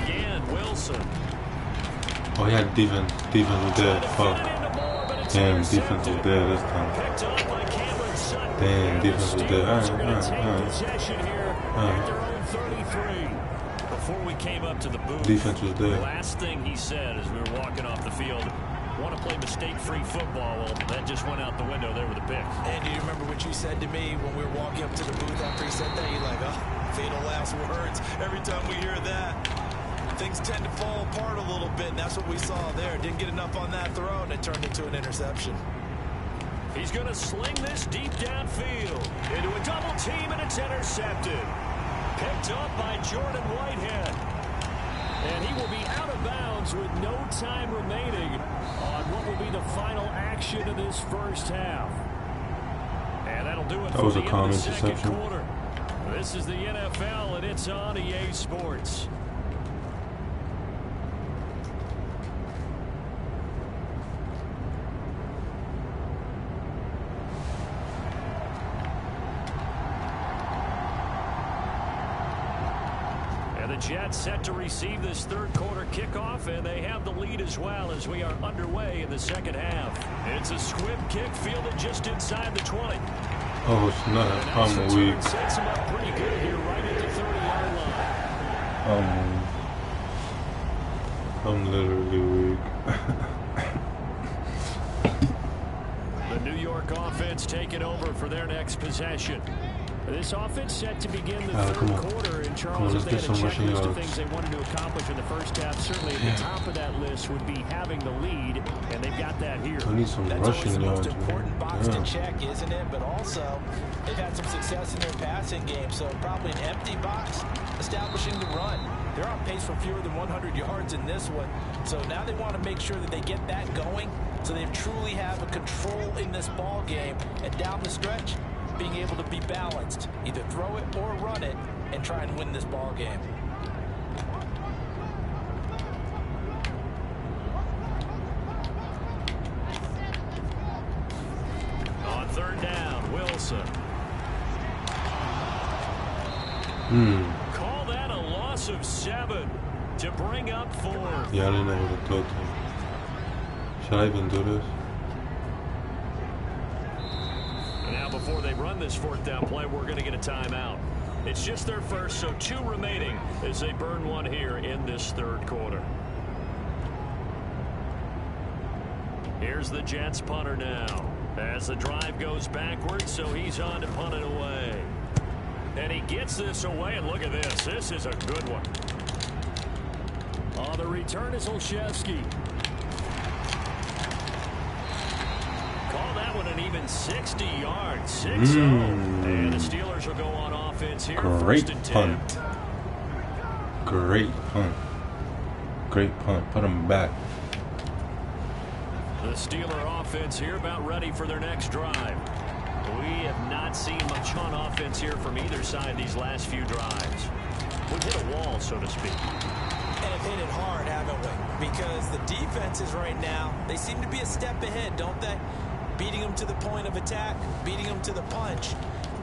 Again, Wilson. Oh, yeah, defense. Defense was dead. Fuck. Damn, defense was dead this time. Damn, defense was dead. Before we came up to the booth, defense was dead. The last thing he said as we were walking off the field, want to play mistake-free football. Well, that just went out the window there with the pick. And do you remember what you said to me when we were walking up to the booth after he said that? You're like, oh, fatal last words. Every time we hear that, things tend to fall apart a little bit, and that's what we saw there. Didn't get enough on that throw, and it turned into an interception. He's going to sling this deep downfield into a double team, and it's intercepted. Picked up by Jordan Whitehead. And he will be out of bounds with no time remaining on what will be the final action of this first half. And that'll do it for the end of the second quarter. This is the NFL, and it's on EA Sports. Jets set to receive this third quarter kickoff, and they have the lead as well as we are underway in the second half. It's a squib kick fielded just inside the 20. Oh, it's not. I'm weak. Sets him up pretty good here right at the 30-yard line. I'm literally weak. The New York offense taking over for their next possession. This offense set to begin the third quarter, and Charles, if they had a checklist of things they wanted to accomplish in the first half, certainly at the top of that list would be having the lead, and they've got that here. I need some That's rushing always the most yards, important box man. to check, isn't it? But also, they've had some success in their passing game, so probably an empty box establishing the run. They're on pace for fewer than 100 yards in this one, so now they want to make sure that they get that going so they truly have a control in this ball game, and down the stretch, being able to be balanced, either throw it or run it, and try and win this ball game. On third down, Wilson. Call that a loss of 7 to bring up 4. Yeah, I didn't know what to throw to. Should I even do this? Now, before they run this fourth down play, we're going to get a timeout. It's just their first, so 2 remaining as they burn one here in this third quarter. Here's the Jets punter now as the drive goes backwards, so he's on to punt it away. And he gets this away, and look at this. This is a good one. On the return is Olszewski. Call that one an even 60 yards. 6-0. And the Steelers will go on offense here. Great first and 10. punt. Great punt. Great punt. Put him back. The Steeler offense here about ready for their next drive. We have not seen much on offense here from either side these last few drives. We've hit a wall, so to speak. And have hit it hard, haven't we? Because the defenses right now, they seem to be a step ahead, don't they? Beating them to the point of attack, beating them to the punch.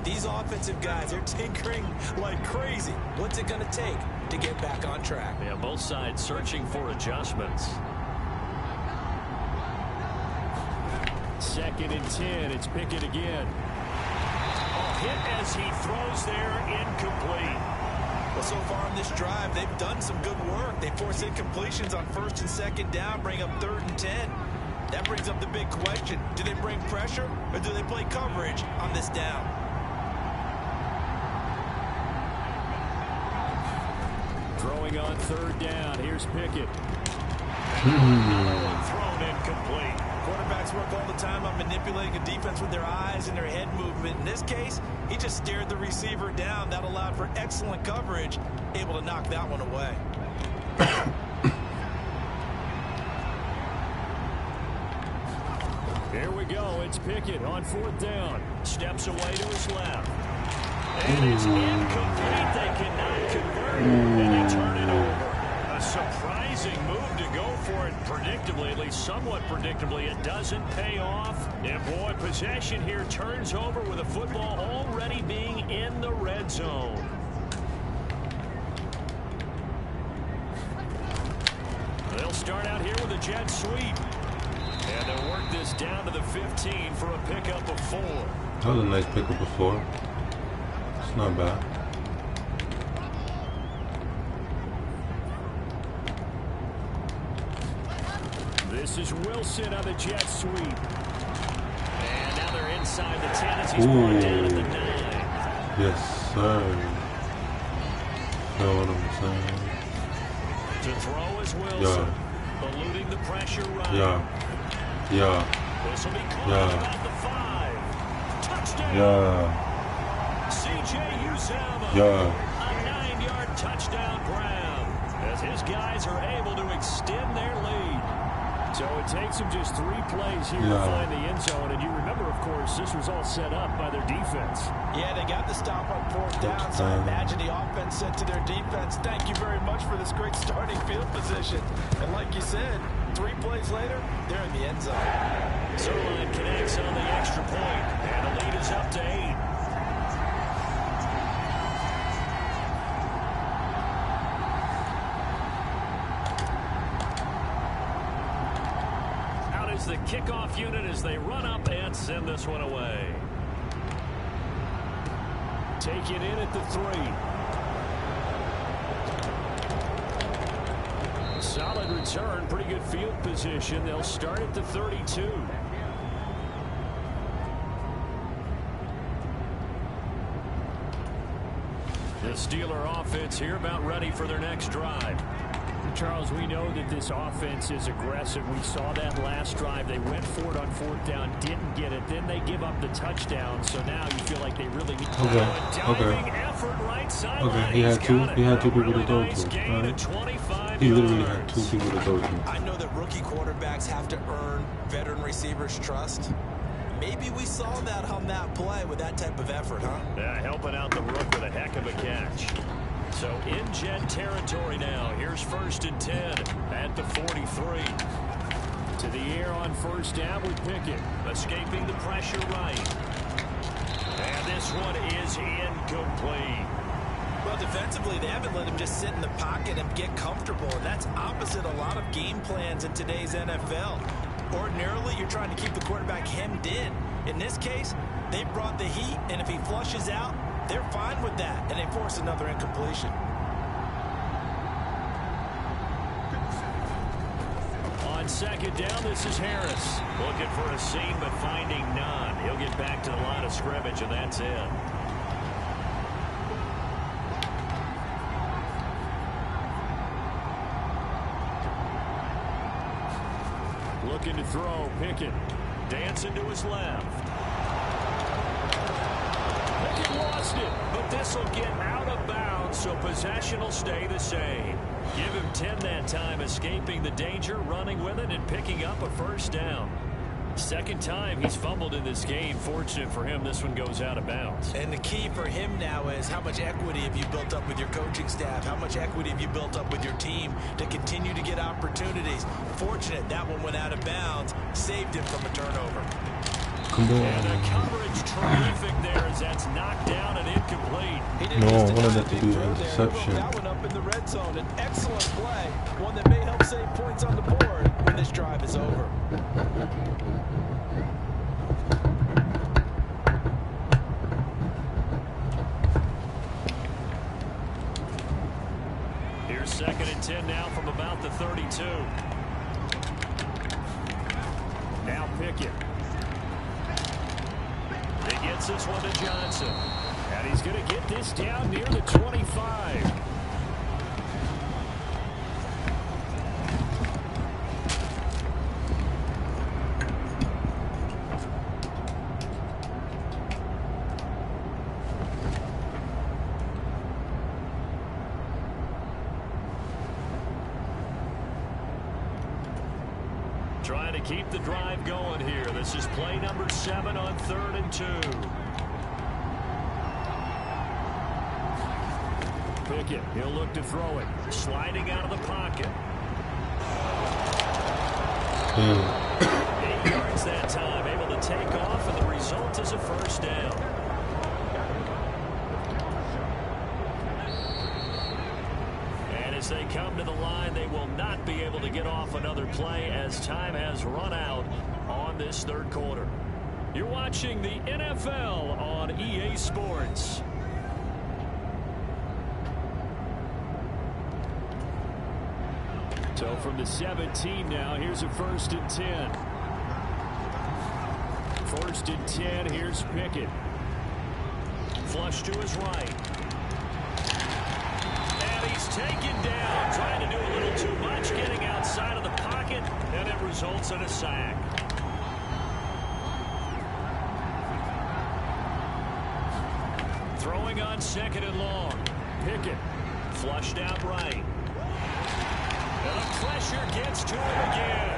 These offensive guys, they're tinkering like crazy. What's it going to take to get back on track? Yeah, both sides searching for adjustments. 2nd and 10. It's Pickett again. Hit as he throws there, incomplete. Well, so far on this drive, they've done some good work. They force incompletions on 1st and 2nd down, bring up 3rd and 10. That brings up the big question. Do they bring pressure or do they play coverage on this down? Throwing on 3rd down. Here's Pickett. Thrown incomplete. Quarterbacks work all the time on manipulating a defense with their eyes and their head movement. In this case, he just stared the receiver down. That allowed for excellent coverage, able to knock that one away. Here we go. It's Pickett on 4th down. Steps away to his left. And it's incomplete. They cannot convert. And they turn it over. A surprising move to go for it predictably, at least somewhat predictably. It doesn't pay off. And boy, possession here turns over with a football already being in the red zone. They'll start out here with a jet sweep. And they'll work this down to the 15 for a pickup of 4. That was a nice pickup of 4. It's not bad. This is Wilson on the jet sweep. And now they're inside the 10 as he's brought down at the 9. Yes, sir. Know what I'm saying? To throw is Wilson. Eluding the pressure right. Yeah. This will be caught about the 5. Touchdown. C.J. Uzomah. A 9-yard touchdown grab. As his guys are able to extend their lead. So it takes them just 3 plays here to find the end zone. And you remember, of course, this was all set up by their defense. Yeah, they got the stop on 4th down, so I imagine the offense said to their defense, thank you very much for this great starting field position. And like you said, 3 plays later, they're in the end zone. Zerline connects on the extra point, and the lead is up to 8. The kickoff unit as they run up and send this one away. Taken in at the 3. Solid return, pretty good field position. They'll start at the 32. The Steeler offense here about ready for their next drive. Charles, we know that this offense is aggressive. We saw that last drive. They went for it on 4th down, didn't get it. Then they give up the touchdown. So now you feel like they really need effort right sideline. He had two people to throw to. Right? He literally had 2 people to throw to. I know that rookie quarterbacks have to earn veteran receivers' trust. Maybe we saw that on that play with that type of effort, huh? Yeah, helping out the rook with a heck of a catch. So in Jet territory now. Here's 1st and 10 at the 43. To the air on 1st down with Pickett. Escaping the pressure right. And this one is incomplete. Well, defensively, they haven't let him just sit in the pocket and get comfortable. And that's opposite a lot of game plans in today's NFL. Ordinarily, you're trying to keep the quarterback hemmed in. In this case, they brought the heat, and if he flushes out, they're fine with that, and they force another incompletion. On 2nd down, this is Harris. Looking for a seam, but finding none. He'll get back to the line of scrimmage, and that's it. Looking to throw, Pickett. Dancing to his left. Pickett lost it, but this will get out of bounds, so possession will stay the same. Give him 10 that time, escaping the danger, running with it, and picking up a 1st down. 2nd time he's fumbled in this game. Fortunate for him, this one goes out of bounds. And the key for him now is how much equity have you built up with your coaching staff? How much equity have you built up with your team to continue to get opportunities? Fortunate that one went out of bounds, saved him from a turnover. Come on. And the coverage terrific there as that's knocked down and incomplete. No, I wanted that to be an interception. That one up in the red zone. An excellent play. One that may help save points on the board when this drive is over. Here's 2nd and 10 now from about the 32. Now Pickett. He gets this one to Johnson. And he's going to get this down near the 25. Trying to keep the drive going here. This is play number 7 on 3rd and 2. Pickett. He'll look to throw it. Sliding out of the pocket. 8 yards that time. Able to take off, and the result is a first down. And as they come to the line, they will not be able to get off another play as time has run out on this third quarter. You're watching the NFL on EA Sports. So from the 17 now, here's a 1st and 10. 1st and 10, here's Pickett. Flush to his right. And he's taken down, trying to do a little too much, getting outside of the pocket, and it results in a sack. Throwing on 2nd and long. Pickett flushed out right. And the pressure gets to him again.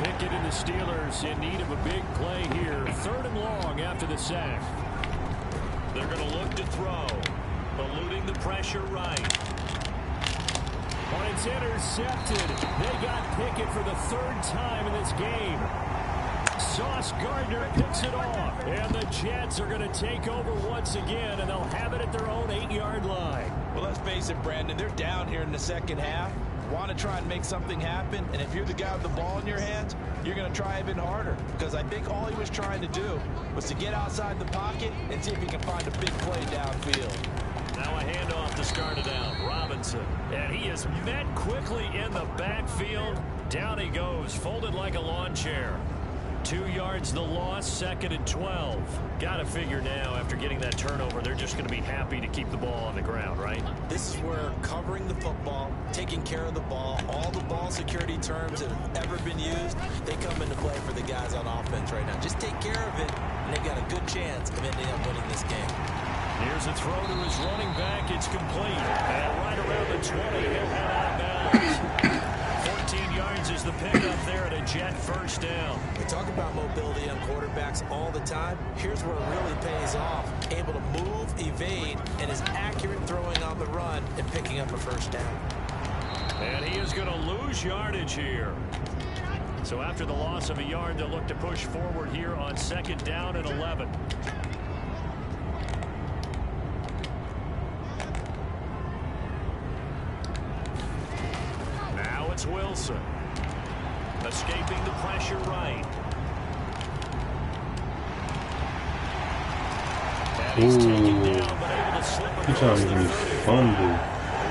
Pickett and the Steelers in need of a big play here. 3rd and long after the sack. They're going to look to throw. Eluding the pressure right. When it's intercepted, they got Pickett for the 3rd time in this game. Sauce Gardner picks it off. And the Jets are going to take over once again, and they'll have it at their own 8-yard line. Well, let's face it, Brandon. They're down here in the second half. Want to try and make something happen. And if you're the guy with the ball in your hands, you're going to try even harder. Because I think all he was trying to do was to get outside the pocket and see if he can find a big play downfield. Now a handoff to start it out. Robinson. And he is met quickly in the backfield. Down he goes, folded like a lawn chair. 2 yards the loss, 2nd and 12. Got to figure now, after getting that turnover, they're just going to be happy to keep the ball on the ground, right? This is where covering the football, taking care of the ball, all the ball security terms that have ever been used, they come into play for the guys on offense right now. Just take care of it, and they've got a good chance of ending up winning this game. Here's a throw to his running back. It's complete. And right around the 20, he'll head out of bounds. 14 yards is the pickup there at a Jet 1st down. We talk about mobility on quarterbacks all the time. Here's where it really pays off. Able to move, evade, and is accurate throwing on the run and picking up a 1st down. And he is going to lose yardage here. So after the loss of a yard, they'll look to push forward here on 2nd down and 11. Now it's Wilson. Escaping the pressure right. And he's taken down, but able to slip across the 30. Fumble.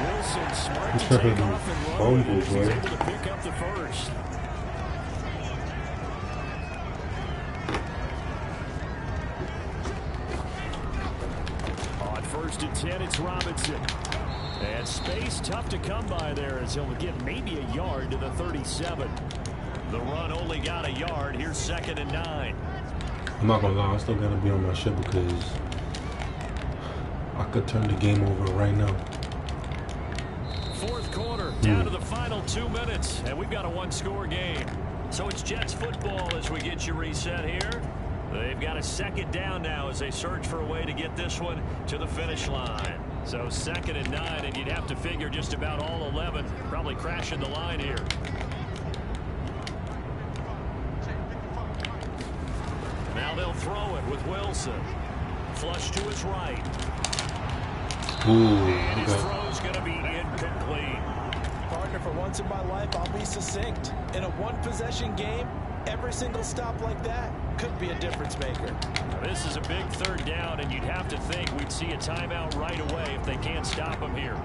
Wilson smart to take off and run. He's able to pick up the 1st. On 1st and 10, it's Robinson. And space tough to come by there as he'll get maybe a yard to the 37. The run only got a yard. Here's 2nd and 9. I'm not gonna lie, I still gotta be on my shit because I could turn the game over right now. 4th quarter, down to the final 2 minutes, and we've got a 1-score game. So it's Jets football as we get you reset here. They've got a 2nd down now as they search for a way to get this one to the finish line. So 2nd and 9, and you'd have to figure just about all 11 probably crashing the line here. Now they'll throw it with Wilson. Flush to his right. And his throw's going to be incomplete. Partner, for once in my life, I'll be succinct. In a one-possession game, every single stop like that could be a difference maker. Now, this is a big 3rd down, and you'd have to think we'd see a timeout right away if they can't stop him here.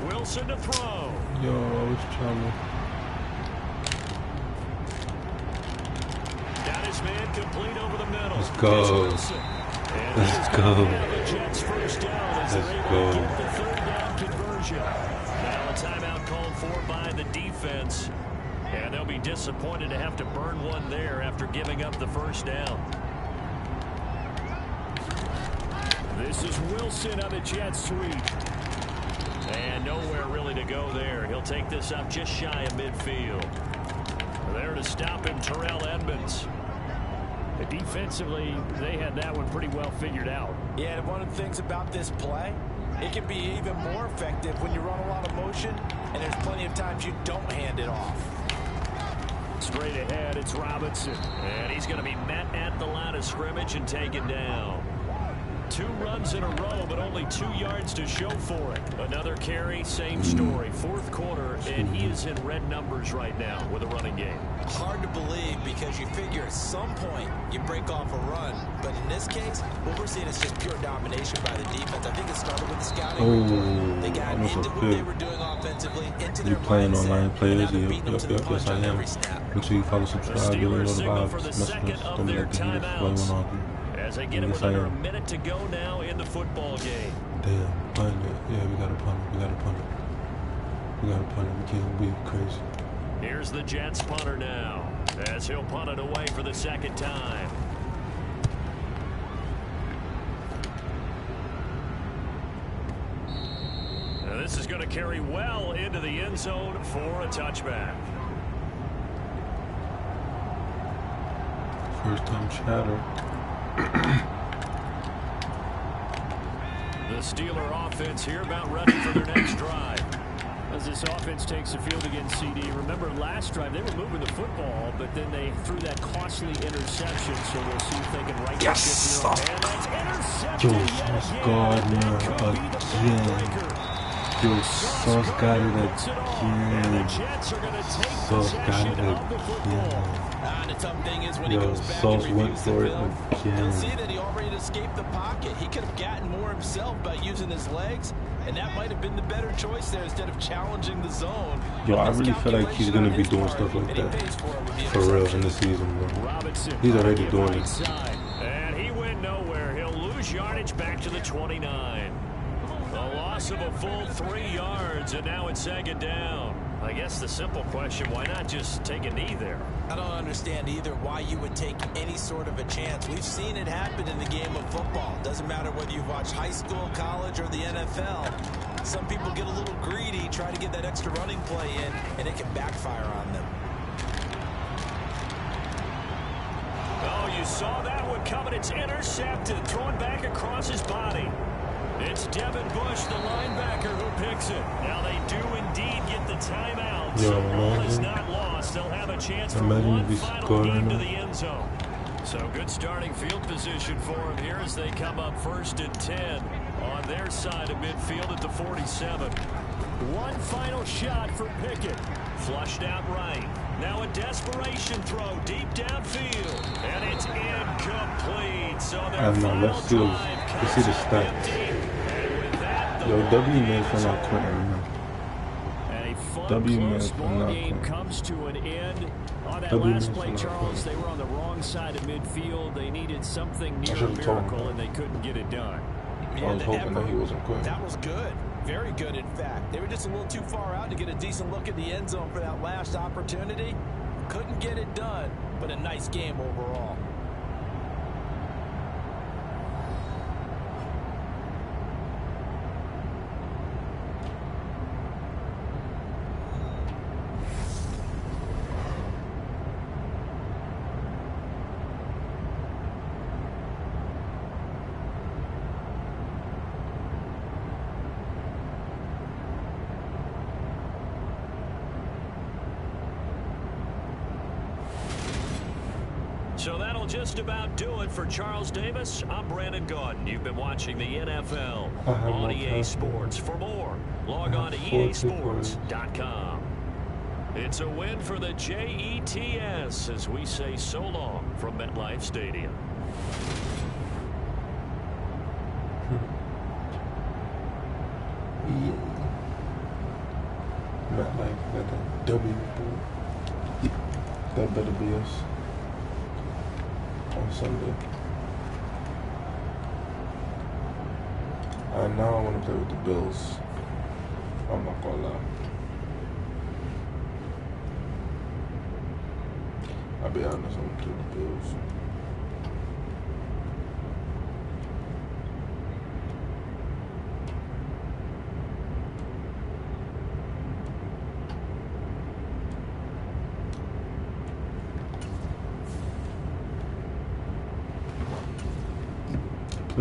Wilson to throw. Yo, it's trouble. Got his man complete over the middle. Let's go. Let's go. The Jets 1st down as they're able to get the 3rd down conversion. Now a timeout called for by the defense. And they'll be disappointed to have to burn one there after giving up the 1st down. This is Wilson on the jet sweep. And nowhere really to go there. He'll take this up just shy of midfield. There to stop him, Terrell Edmonds. Defensively, they had that one pretty well figured out. Yeah, and one of the things about this play, it can be even more effective when you run a lot of motion, and there's plenty of times you don't hand it off. Straight ahead, it's Robinson. And he's going to be met at the line of scrimmage and taken down. 2 runs in a row, but only 2 yards to show for it. Another carry, same story. 4th quarter, and he is in red numbers right now with a running game. Hard to believe because you figure at some point you break off a run. But in this case, what we're seeing is just pure domination by the defense. I think it started with the scouting. They got into what they were doing offensively, into their playing online players. Yes, I am. Make sure you follow, subscribe, get notified. Messages. Don't be like the haters playing on. As they get it with under a minute to go now in the football game. Damn, punt it. Yeah, we got to punt it. We got to punt it. We got to punt it. We can't be crazy. Here's the Jets punter now, as he'll punt it away for the 2nd time. Now this is going to carry well into the end zone for a touchback. First time chatter. The Steeler offense here about ready for their next drive. As this offense takes the field against CD, remember last drive they were moving the football, but then they threw that costly interception, so we'll see if they can right the ship here. And that's intercepted yet again. Yo, Sauce got it again. Sauce got it again. The tough thing is when he goes back and reviews the film, you'll see that he already escaped the pocket. He could have gotten more himself by using his legs, and that might have been the better choice there instead of challenging the zone. Yo, I really feel like he's going to be doing stuff like that for real in the season, bro. He's already doing it. And he went nowhere. He'll lose yardage back to the 29. A loss of a full 3 yards, and now it's 2nd down. I guess the simple question, why not just take a knee there? I don't understand either why you would take any sort of a chance. We've seen it happen in the game of football. Doesn't matter whether you've watched high school, college, or the NFL. Some people get a little greedy, try to get that extra running play in, and it can backfire on them. Oh, you saw that one coming. It's intercepted, thrown back across his body. It's Devin Bush, the linebacker, who picks it. Now they do indeed get the timeout. So all is not lost. They'll have a chance for one final game to the end zone. So good starting field position for them here as they come up 1st and 10 on their side of midfield at the 47. One final shot for Pickett. Flushed out right. Now a desperation throw deep downfield. And it's incomplete. So their final drive let's see the stats. Yo, W man for not quitting. And a fun, close ball game comes to an end. On that last play, Charles, they were on the wrong side of midfield. They needed something near a miracle, and they couldn't get it done. I was hoping that he wasn't quitting. That was good. Very good, in fact. They were just a little too far out to get a decent look at the end zone for that last opportunity. Couldn't get it done, but a nice game overall. So that'll just about do it for Charles Davis. I'm Brandon Gaudin. You've been watching the NFL on EA Sports. For more, log on to easports.com. It's a win for the Jets as we say so long from MetLife Stadium. MetLife got that W. That better be us. On Sunday. Now I want to play with the Bills. I'm not gonna lie. I'll be honest, I'm gonna play with the Bills.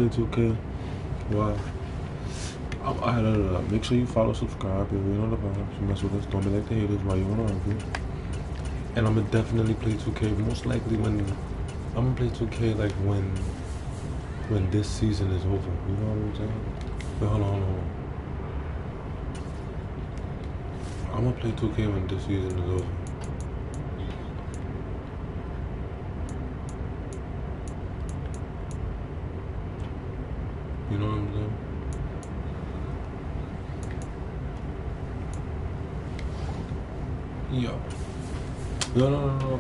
play 2K. Wow. Make sure you follow, subscribe, and we know the vibes. You mess with us. Don't be like the haters while you want to argue. And I'm gonna definitely play 2K. Most likely when I'm gonna play 2K, like when this season is over. You know what I'm saying? Wait, hold on. I'm gonna play 2K when this season is over. You know what I'm saying? Yeah. No.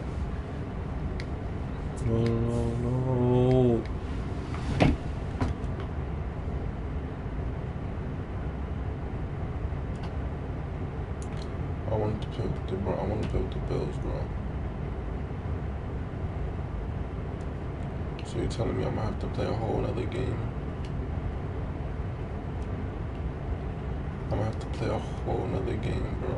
I wanted to play with the bro. I want to play with the Bills, bro. So you're telling me I'm gonna have to play a whole other game? I'm gonna have to play a whole nother game, bro.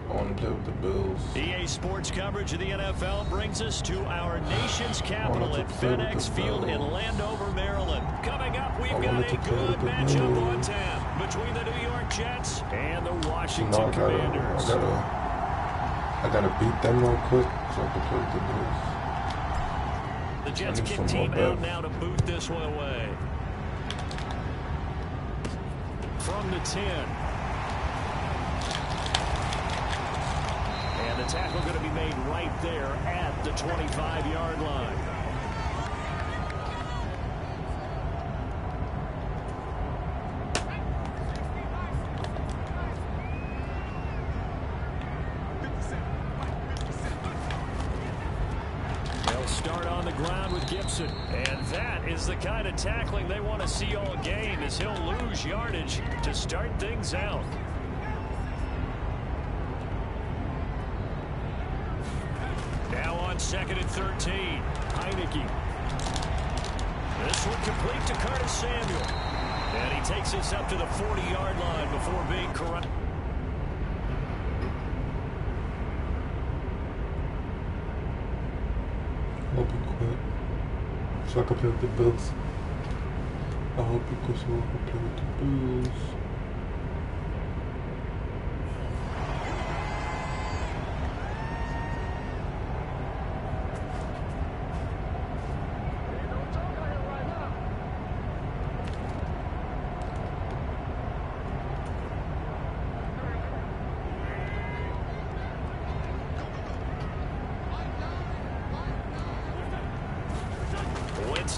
I want to play with the Bills. EA Sports coverage of the NFL brings us to our nation's capital at FedEx Field in Landover, Maryland. Coming up, we've got a good matchup on tap between the New York Jets and the Washington Commanders. I gotta beat them real quick so I can play with the Bills. The Jets kick team out now to boot this one away. From the 10. And the tackle going to be made right there at the 25-yard line. They'll start on the ground with Gibson. And that is the kind of tackling they want to see all game, as he'll lose yardage to start things out. Now on 2nd and 13. Heineke. This one complete to Curtis Samuel. And he takes us up to the 40-yard line before being correct. I hope you quit so I can play with the Bills. I hope you quit so I can play with the Bills.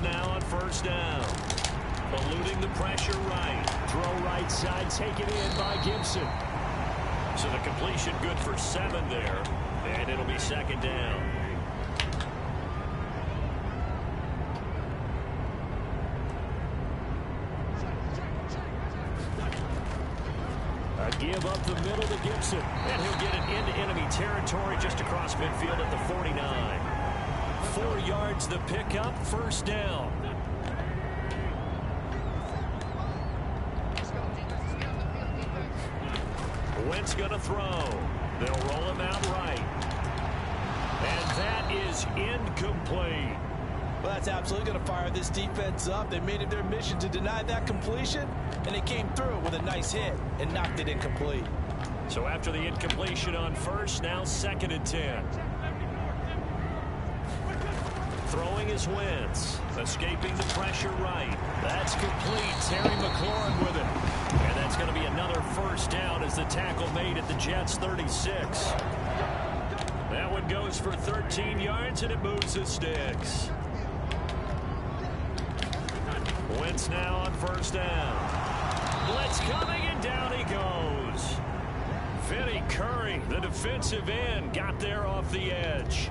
Now on 1st down. Eluding the pressure right. Throw right side, taken in by Gibson. So the completion good for 7 there. And it'll be 2nd down. A give up the middle to Gibson. And he'll get it into enemy territory just across midfield at the 49. 4 yards the pickup, 1st down. Wentz gonna throw. They'll roll him out right. And that is incomplete. Well, that's absolutely going to fire this defense up. They made it their mission to deny that completion, and they came through with a nice hit and knocked it incomplete. So after the incompletion on 1st, now 2nd and 10. Throwing is Wentz. Escaping the pressure right. That's complete. Terry McLaurin with it. And that's going to be another 1st down as the tackle made at the Jets' 36. That one goes for 13 yards, and it moves the sticks. Wentz now on 1st down. Blitz coming, and down he goes. Vinny Curry, the defensive end, got there off the edge.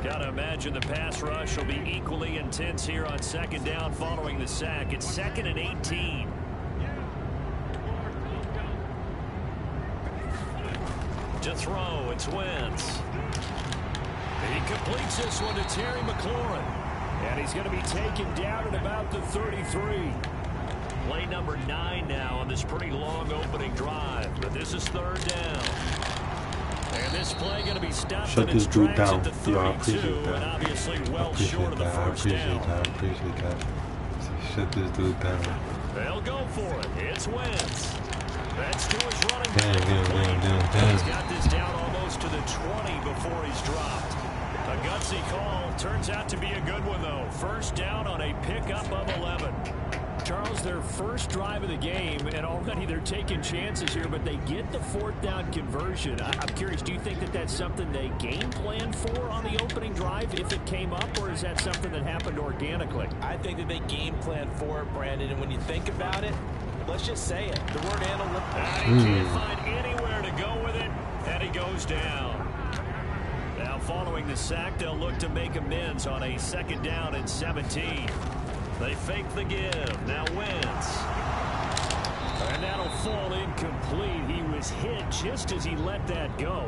Got to imagine the pass rush will be equally intense here on 2nd down following the sack. It's 2nd and 18. To throw, it's Wentz. He completes this one to Terry McLaurin. And he's going to be taken down at about the 33. Play number 9 now on this pretty long opening drive. But this is 3rd down. And this play going to be stopped. Shut this dude down. Yo, I appreciate that. And obviously I well short of the first down. I appreciate that. Shut this dude down. They'll go for it. It's Wentz. That's to his running back. Damn. He's got this down almost to the 20 before he's dropped. A gutsy call. Turns out to be a good one, though. First down on a pickup of 11. Charles, their first drive of the game, and already they're taking chances here, but they get the 4th down conversion. I'm curious, do you think that that's something they game plan for on the opening drive if it came up, or is that something that happened organically? I think that they game plan for it, Brandon, and when you think about it, let's just say it. The word analytics. He can't find anywhere to go with it, and he goes down. Now, following the sack, they'll look to make amends on a 2nd down and 17. They fake the give. Now Wentz. And that'll fall incomplete. He was hit just as he let that go.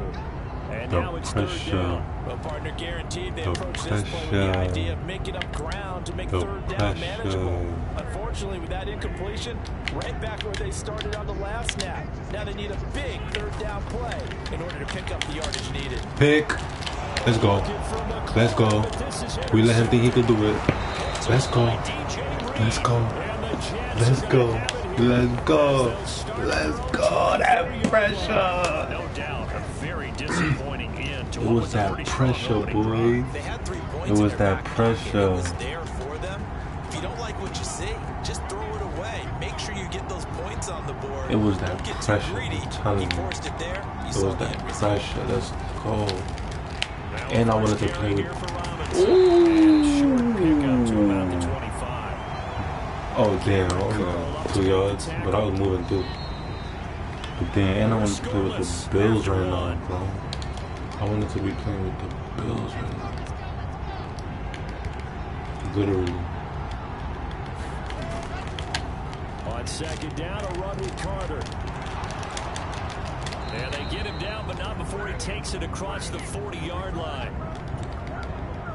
And now it's 3rd down. Well, partner, guaranteed they approach this play with the idea of making up ground to make 3rd down manageable. Unfortunately, with that incompletion, right back where they started on the last snap. Now they need a big 3rd down play in order to pick up the yardage needed. Pick. Let's go. Let's go. We let him think he could do it. Let's go. Let's go. Let's go. Let's go. Let's go. That pressure. No doubt, a very disappointing end to it was that pressure, boys. It was that pressure. It was there for them. If you don't like what you see, just throw it away. Make sure you get those points on the board. It was that pressure. I'm telling you. It was that pressure. Let's go. And I wanted to play with. Oh damn! I was on 2 yards, but I was moving through. But then, and I wanted to play with the Bills right now, bro. I wanted to be playing with the Bills right now. Literally. On 2nd down, a run with Carter. And they get him down, but not before he takes it across the 40-yard line.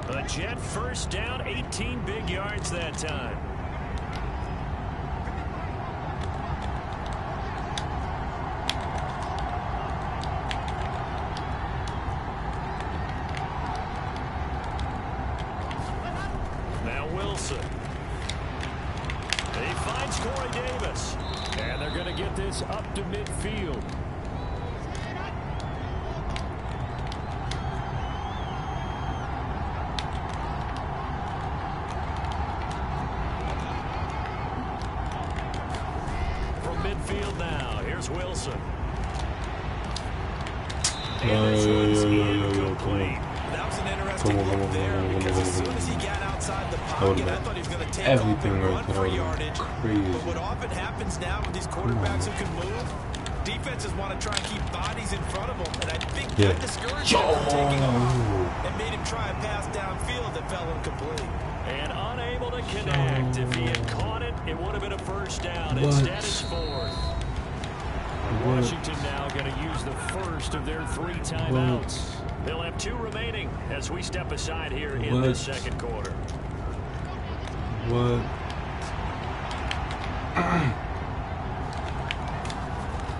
A Jet 1st down, 18 big yards that time. Now Wilson. He finds Corey Davis. And they're going to get this up to midfield. Midfield now. Here's Wilson. Incomplete. That was an interesting look there because as soon as he got outside the pocket, I thought he was going to take everything off and right run for there. yardage. Crazy. But what often happens now with these quarterbacks who can move, defenses want to try and keep bodies in front of them, and I think that discouraged him from taking off and made him try a pass downfield that fell incomplete. And unable to connect. If he had caught it, it would have been a 1st down. Instead, it's 4th. Washington now going to use the first of their 3 timeouts. They'll have 2 remaining as we step aside here in the 2nd quarter. What?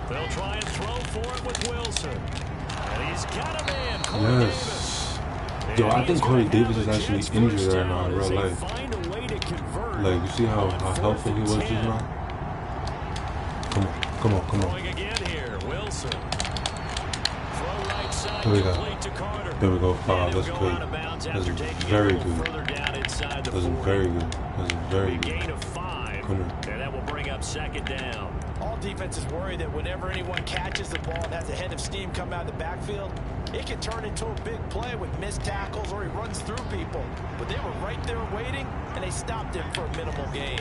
They'll try and throw for it with Wilson. And he's got a man, Corey Davis. Yo, I think Corey Davis is actually injured right now in real life. Like, you see how healthy he was just now? Come on. Here we go. There we go. Wow, that's good. That's very good. That's very good. That's very good. Come on. And that will bring up 2nd down. All defenses worry that whenever anyone catches the ball and has a head of steam come out of the backfield, it can turn into a big play with missed tackles or he runs through people. But they were right there waiting, and they stopped him for a minimal gain.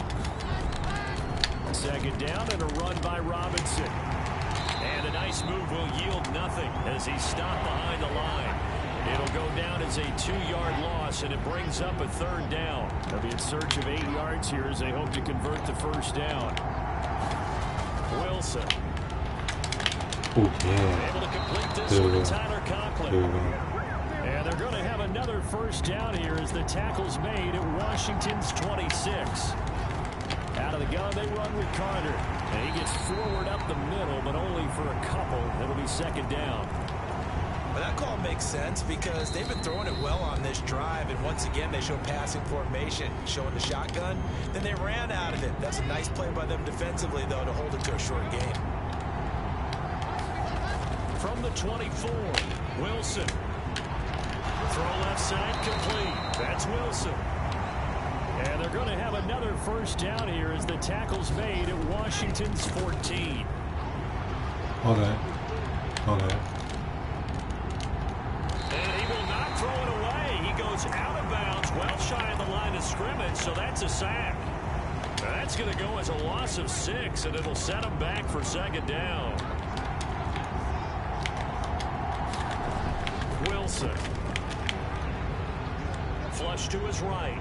2nd down and a run by Robinson. And a nice move will yield nothing as he's stopped behind the line. It'll go down as a 2-yard loss, and it brings up a 3rd down. They'll be in search of 8 yards here as they hope to convert the 1st down. Wilson. Oh, yeah. Able to complete this with Tyler Conklin. And they're going to have another 1st down here as the tackle's made at Washington's 26. Out of the gun, they run with Carter. And he gets forward up the middle, but only for a couple. It'll be 2nd down. Well, that call makes sense because they've been throwing it well on this drive, and once again they show passing formation, showing the shotgun. Then they ran out of it. That's a nice play by them defensively, though, to hold it to a short game. From the 24, Wilson. Throw left side complete. That's Wilson. And they're going to have another first down here as the tackle's made at Washington's 14. Okay. And he will not throw it away. He goes out of bounds, well shy of the line of scrimmage, so that's a sack. That's going to go as a loss of 6, and it'll set him back for second down. Wilson. Flush to his right.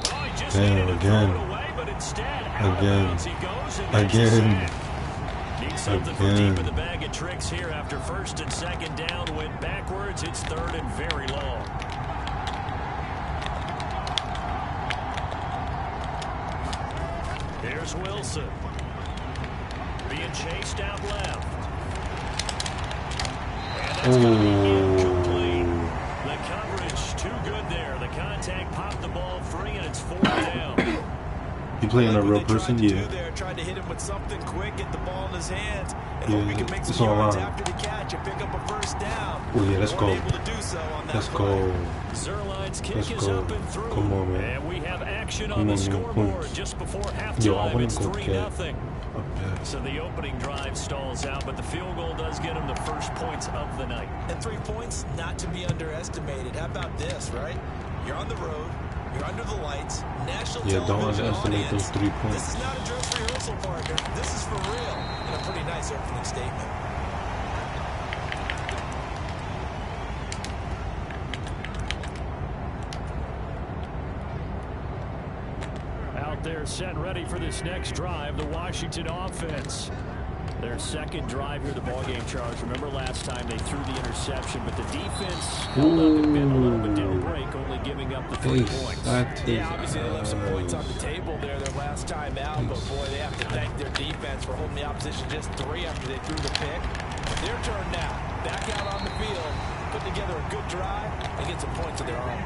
Oh, he just needed to throw it away, but instead, out of bounds he goes and makes a sack. Needs something from deep in the bag of tricks here after first and second down went backwards. It's third and very long. Here's Wilson. Being chased out left. And that's going to be incomplete. The coverage too good there. The contact popped the ball free, and it's fourth down. You playing a real person? Yeah. Tried to hit him with something quick, get the ball in his hands, and yeah, hope he can make some yards after the catch and pick up a first down. Oh yeah, let's go. Let's go. Zerline's kick is up and through. Come on, man. And we have action on the scoreboard just before halftime. It's 3-0. So the opening drive stalls out, but the field goal does get him the first points of the night. And 3 points, not to be underestimated. How about this, right? You're on the road. You're under the lights. National television underestimate those 3 points. This is not a dress rehearsal, partner. This is for real. And a pretty nice opening statement. Out there set and ready for this next drive, the Washington offense. Their second drive here, the ballgame, Charles. Remember last time they threw the interception, but the defense held up and bent a little but didn't break, only giving up the 3 points. Yeah, obviously they left some points on the table there their last time out, but boy, they have to thank their defense for holding the opposition just 3 after they threw the pick. Their turn now. Back out on the field, put together a good drive, and get some points of their own.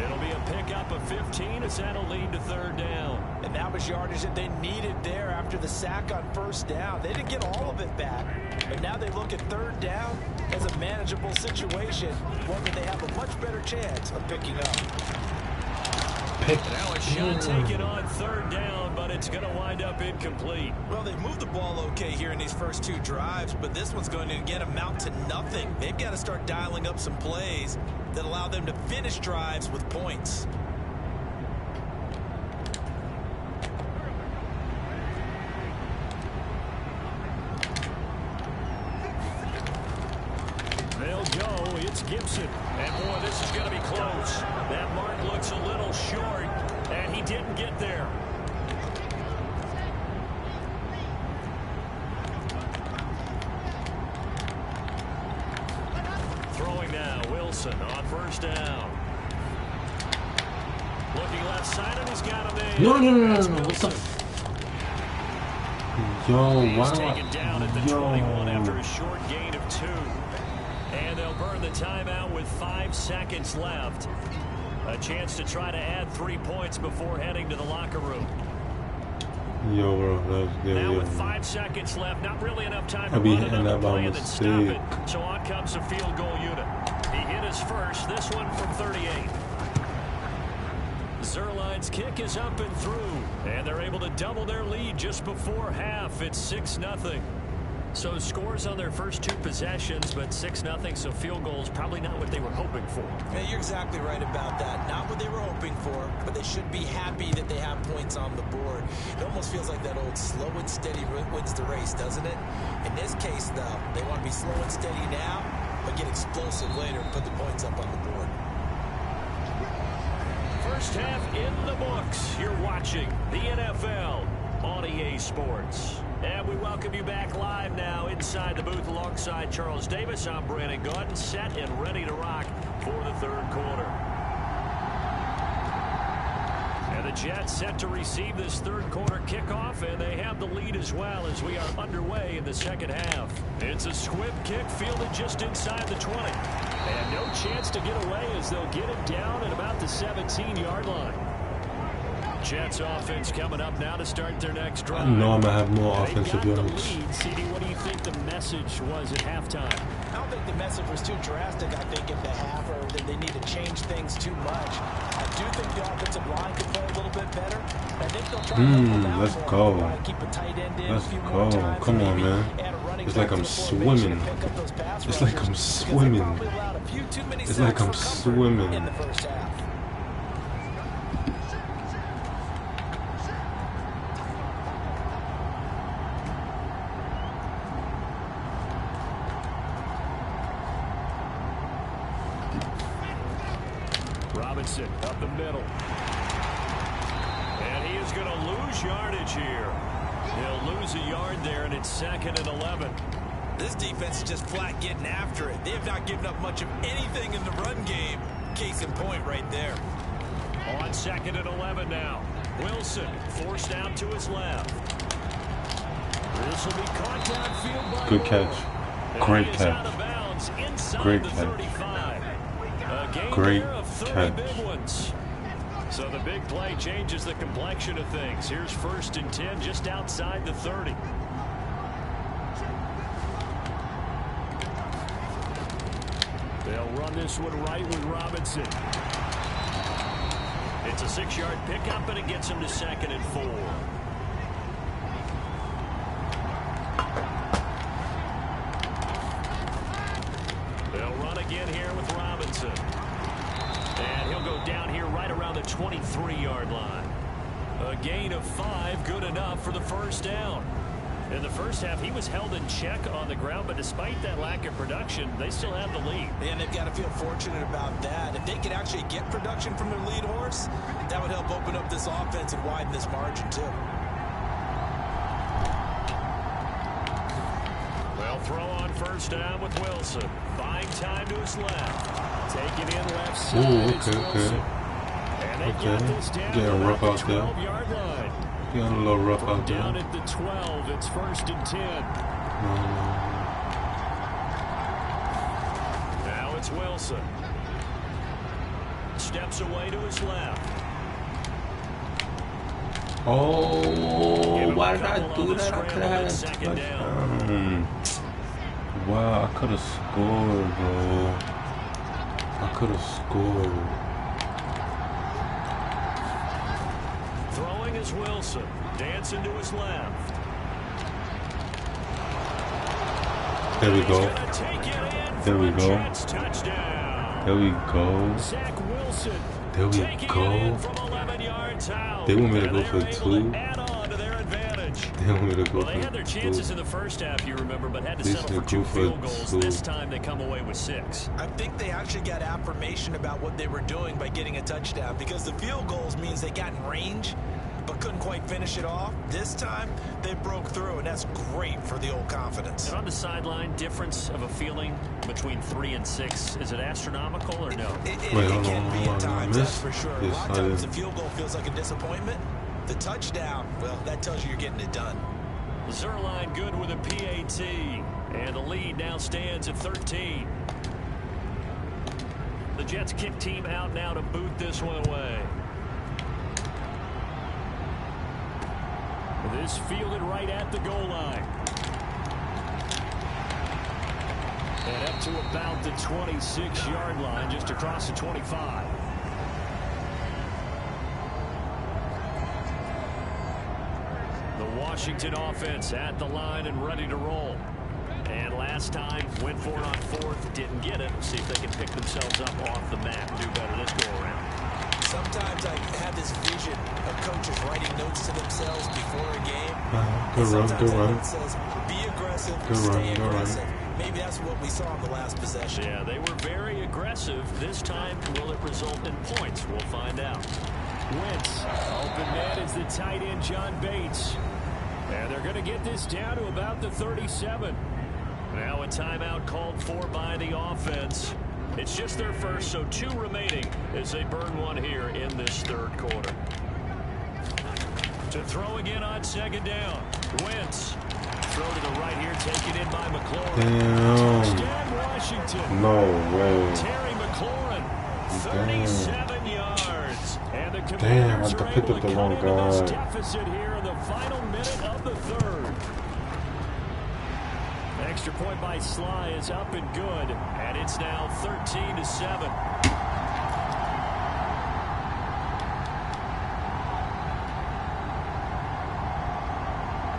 It'll be a pickup of 15 as that'll lead to third down. And that was yardage that they needed there after the sack on first down. They didn't get all of it back, but now they look at third down as a manageable situation, one that they have a much better chance of picking up. Now a shot taken on third down, but it's going to wind up incomplete. Well, they've moved the ball okay here in these first 2 drives, but this one's going to again amount to nothing. They've got to start dialing up some plays that allow them to finish drives with points. They'll go. It's Gibson. And boy, this is going to be close. That mark looks a little short, and he didn't get there. Throwing now, Wilson on first down. Looking left side, and he's got him in. No. What's up? Yo, He's taken down at the 21 after a short gain of 2. And they'll burn the timeout with 5 seconds left. A chance to try to add 3 points before heading to the locker room. Yo, bro, now with 5 seconds left, not really enough time to run another play and then stop it. So on comes the field goal unit. He hit his first, this one from 38. Zerline's kick is up and through, and they're able to double their lead just before half. It's 6-0. So scores on their first 2 possessions, but 6-0, so field goals probably not what they were hoping for. Yeah, you're exactly right about that. Not what they were hoping for, but they should be happy that they have points on the board. It almost feels like that old slow and steady wins the race, doesn't it? In this case, though, they want to be slow and steady now, but get explosive later and put the points up on the board. First half in the books. You're watching the NFL on EA Sports. And we welcome you back live now inside the booth alongside Charles Davis. I'm Brandon Gordon, set and ready to rock for the third quarter. And the Jets set to receive this third quarter kickoff, and they have have the lead as well as we are underway in the second half. It's a squib kick fielded just inside the 20. And no chance to get away as they'll get it down at about the 17-yard line. Jets offense coming up now to start their next drive. I know I'm going to have more offensive yards. CD, what do you think the message was at halftime? I don't think the message was too drastic, I think, at the half, or that they need to change things too much. I do think the offensive line could play a little bit better. I think they'll try to let's go. Keep a tight end in Let's a few go. more times. Come on, man. It's like I'm swimming. It's like I'm swimming. It's like I'm swimming. In the first half. Robinson up the middle. And he is going to lose yardage here. He'll lose a yard there, and it's 2nd and 11. This defense is just flat getting after it. They have not given up much of anything in the run game. Case in point right there. On 2nd and 11 now. Wilson forced out to his left. This will be caught downfield by Good catch. Great catch. Great catch. Great catch. So the big play changes the complexion of things. Here's 1st and 10 just outside the 30. They'll run this one right with Robinson. It's a 6-yard pickup, and it gets him to 2nd and 4. They'll run again here with Robinson. And he'll go down here right around the 23-yard line. A gain of 5, good enough for the first down. In the first half, he was held in check on the ground, but despite that lack of production, they still have the lead. And they've got to feel fortunate about that. If they could actually get production from their lead horse, that would help open up this offense and widen this margin, too. They'll throw on first down with Wilson. Buying time to his left. Taking in left side. Ooh, okay. And they get this down Getting rough out there. 12-yard line. Getting a little rough out there. Down at the 12, it's 1st and 10. Now it's Wilson. Steps away to his left. Oh, why did I do that? I could have had a touchdown. Wow, I could have scored, bro. I could have scored. Throwing is Wilson. Dancing to his left. There we go. There we go. There we go. Zach Wilson. There we go. They want me to go for 2. They want me to go for 2. They had their chances in the first half, you remember, but had to settle for 2 field goals. This time they come away with 6. I think they actually got affirmation about what they were doing by getting a touchdown, because the field goals means they got in range but couldn't quite finish it off. This time they broke through, and that's great for the old confidence. And on the sideline, difference of a feeling between 3 and 6, is it astronomical or no? It can be at times, that's for sure. A lot of times the field goal feels like a disappointment. The touchdown, well, that tells you you're getting it done. Zerline good with a PAT, and the lead now stands at 13. The Jets kick team out now to boot this one away. This fielded right at the goal line. And up to about the 26-yard line, just across the 25. The Washington offense at the line and ready to roll. And last time, went for it on 4th, didn't get it. See if they can pick themselves up off the mat and do better this go-around. Sometimes I have this vision of coaches writing notes to themselves before a game. Good run. It says, be aggressive, stay aggressive. Maybe that's what we saw in the last possession. Yeah, they were very aggressive. This time, will it result in points? We'll find out. Wentz, open man is the tight end, John Bates. And they're going to get this down to about the 37. Now a timeout called for by the offense. It's just their first, so 2 remaining as they burn one here in this 3rd quarter. To throw again on second down. Wentz. Throw to the right here, taken in by McLaurin. Damn. Touchdown, Washington. No way. Terry McLaurin, 37 yards. And the Damn, Commanders I are picked able up to the cut wrong into this guy. deficit here in the final minute of the third. Extra point by Sly is up and good, and it's now 13-7.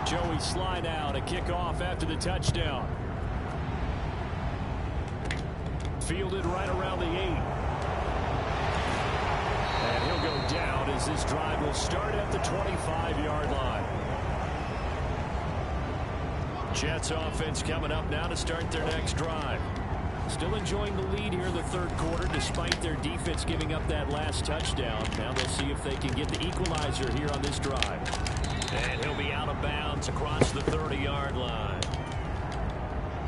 Joey Sly now to kick off after the touchdown. Fielded right around the 8. And he'll go down as this drive will start at the 25-yard line. Jets offense coming up now to start their next drive. Still enjoying the lead here in the third quarter despite their defense giving up that last touchdown. Now they'll see if they can get the equalizer here on this drive. And he'll be out of bounds across the 30-yard line.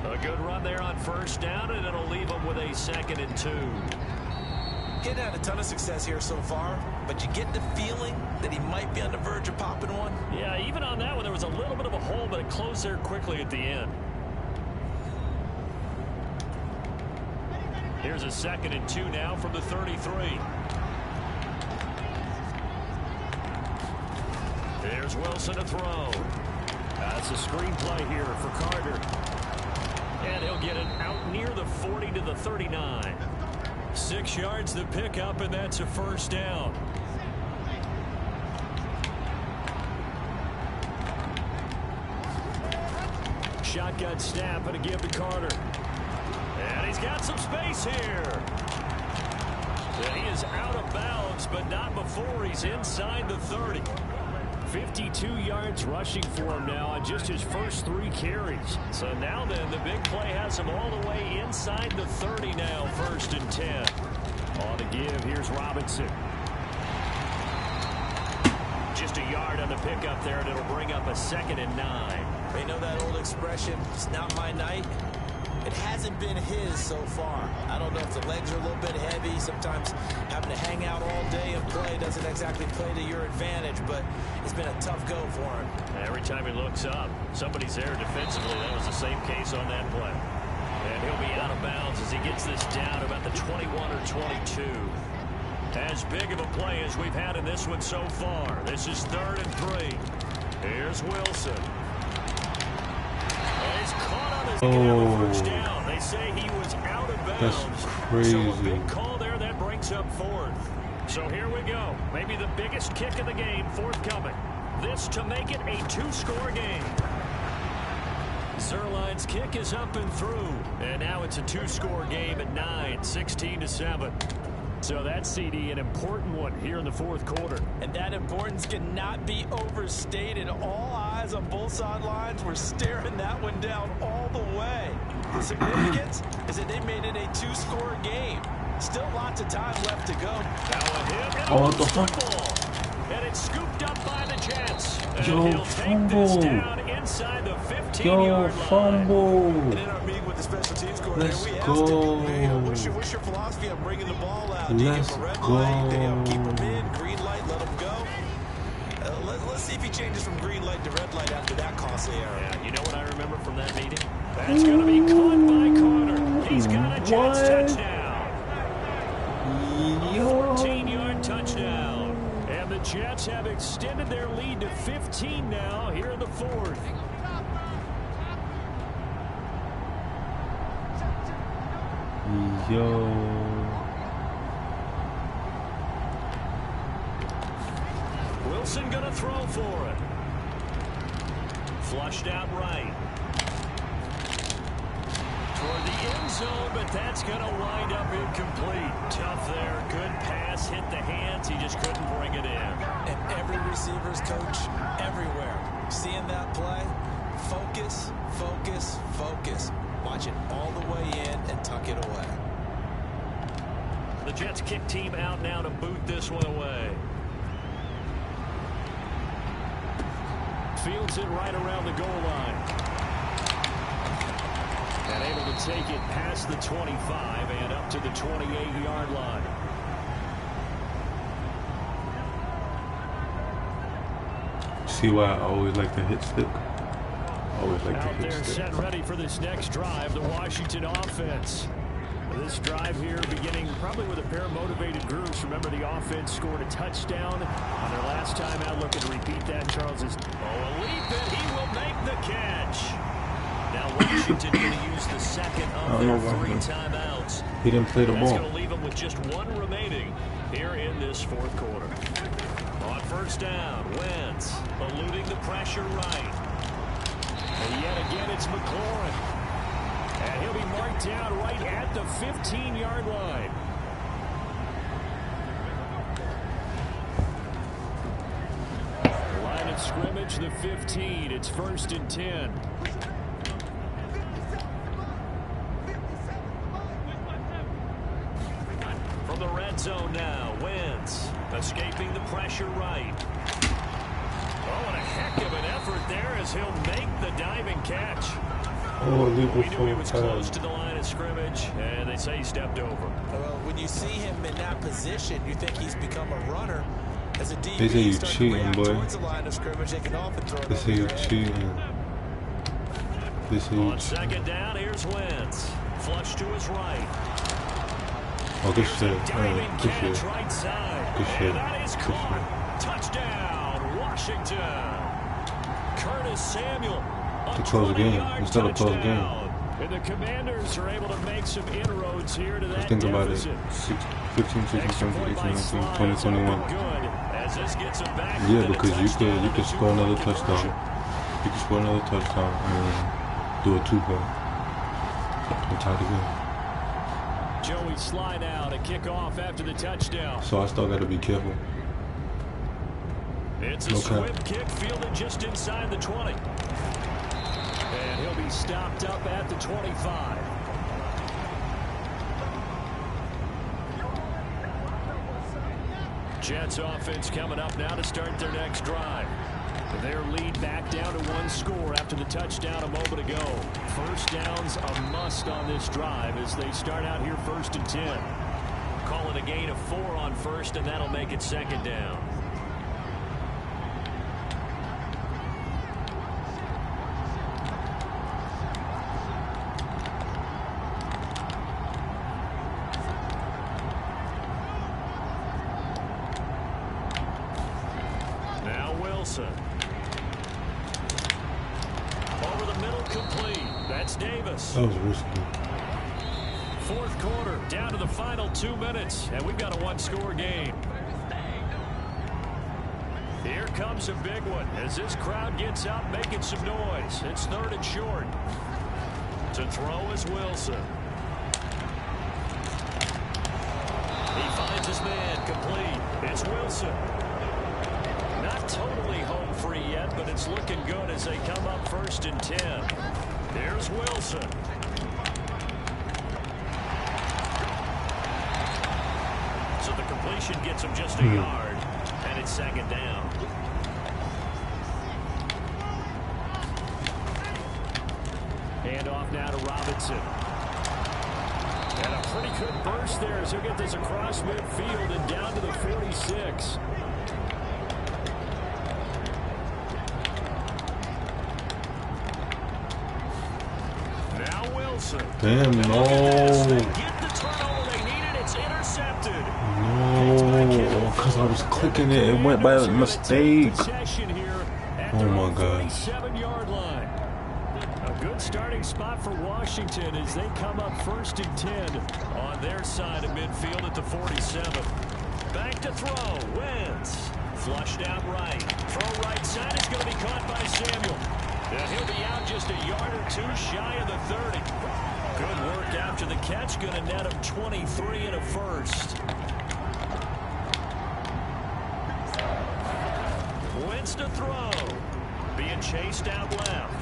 A good run there on first down, and it'll leave them with a 2nd and 2. Getting had a ton of success here so far, but you get the feeling that he might be on the verge of popping one. Yeah, even on that one, there was a little bit of a hole, but it closed there quickly at the end. Here's a 2nd and 2 now from the 33. There's Wilson to throw. That's a screenplay here for Carter. And he'll get it out near the 40 to the 39. 6 yards to pick up, and that's a first down. Shotgun snap and a give to Carter. And he's got some space here. And he is out of bounds, but not before he's inside the 30. 52 yards rushing for him now on just his first 3 carries. So now then, the big play has him all the way inside the 30 now, 1st and 10. On the give, here's Robinson. Just a yard on the pickup there, and it'll bring up a 2nd and 9. They know that old expression, it's not my night. It hasn't been his so far. I don't know if the legs are a little bit heavy. Sometimes having to hang out all day and play doesn't exactly play to your advantage, but it's been a tough go for him. Every time he looks up, somebody's there defensively. That was the same case on that play. And he'll be out of bounds as he gets this down about the 21 or 22. As big of a play as we've had in this one so far. This is 3rd and 3. Here's Wilson. He's caught on his first down. They say he was out of bounds. That's crazy. So a big call there that brings up 4th. So here we go. Maybe the biggest kick of the game forthcoming. This to make it a 2-score game. Zerline's kick is up and through. And now it's a 2-score game at 9, 16-7. So that's, CD, an important one here in the 4th quarter. And that importance cannot be overstated. All eyes on both sidelines were staring that one down all the way. The significance is that they made it a 2-score game. Still lots of time left to go. Now a hit and what the fuck? And it's scooped up by the Jets. And Yo, he'll take this fumble. down inside the 15-yard Yo, line. fumble. And in our meeting with the special teams coordinator, Let's we asked go. him, hey, what's your philosophy on bringing the ball out? Do you Let's give a red go. light? Keep him in, green light, let him go? Let's see if he changes from green light to red light after that costly error. Yeah, you know what I remember from that meeting? That's going to be caught by Carter. He's got a Jets touchdown. 14-yard touchdown. And the Jets have extended their lead to 15 now here in the 4th. Yo. Wilson going to throw for it. Flushed out right. Toward the end zone, but that's going to wind up incomplete. Tough there. Good pass. Hit the hands. He just couldn't bring it in. And every receiver's coach everywhere. Seeing that play, focus, focus, focus. Watch it all the way in and tuck it away. The Jets kick team out now to boot this one away. Fields it right around the goal line. And able to take it past the 25 and up to the 28-yard line. see why I always like to hit stick? Always like to Out hit there, stick. set ready for this next drive, the Washington offense. This drive here beginning probably with a pair of motivated groups. Remember, the offense scored a touchdown on their last time out. Looking to repeat that. Charles is a leap, and he will make the catch. Now Washington going to use the second of their 3 timeouts. He didn't play the ball. That's going to leave them with just 1 remaining here in this fourth quarter. On first down, Wentz eluding the pressure right. And yet again, it's McLaurin. And he'll be marked down right at the 15-yard line. Line of scrimmage, the 15. It's 1st and 10. From the red zone now, Wentz escaping the pressure right. Oh, and a heck of an effort there as he'll make the diving catch. Oh, we knew he was close to the line of scrimmage, and they say he stepped over. Well, when you see him in that position, you think he's become a runner. As a DB, they say you cheating, boy. Towards the line of scrimmage, they can often throw it they say you cheating. They say you on second down, here's Wentz. Flush to his right. Oh, good shit. Good shit. Right side. Good shit. And that is caught. Touchdown, Washington. Curtis Samuel. To close the game. Instead of close the game. And the Commanders are able to make some inroads here to that Just think about it. deficit. 15, 16, 17, 18, 19, 20, 21. Yeah, because you could score another touchdown. You could score another touchdown and do a 2-point. And tie the game. Joey slide out, a kickoff after the touchdown. So I still got to be careful. It's a swift kick fielded just inside the 20. And he'll be stopped up at the 25. Jets offense coming up now to start their next drive. Their lead back down to 1 score after the touchdown a moment ago. First down's a must on this drive as they start out here 1st and 10. Call it a gain of 4 on first, and that'll make it 2nd down. Now Wilson. Over the middle, complete. That's Davis. That was risky. 4th quarter, down to the final 2 minutes, and we've got a 1-score game. Here comes a big one as this crowd gets out making some noise. It's 3rd and short. To throw is Wilson. He finds his man, complete. It's Wilson. Not totally home free yet, but it's looking good as they come up 1st and 10. There's Wilson. So the completion gets him just a yard, and it's 2nd down. Hand off now to Robinson. And a pretty good burst there as he'll get this across midfield and down to the 46. Now Wilson. Damn, no. Get the turnover they needed. It's intercepted. No, because I was clicking it. It went by mistake. Oh my gosh. 7-yard line. A good starting spot for Washington as they come up 1st and 10 on their side of midfield at the 47. Back to throw. Wentz. Flushed out right. Throw right side is going to be caught by Samuel. And he'll be out just a yard or 2 shy of the 30. Good work after the catch. Going to net him 23 and a first. Wentz to throw. Being chased out left.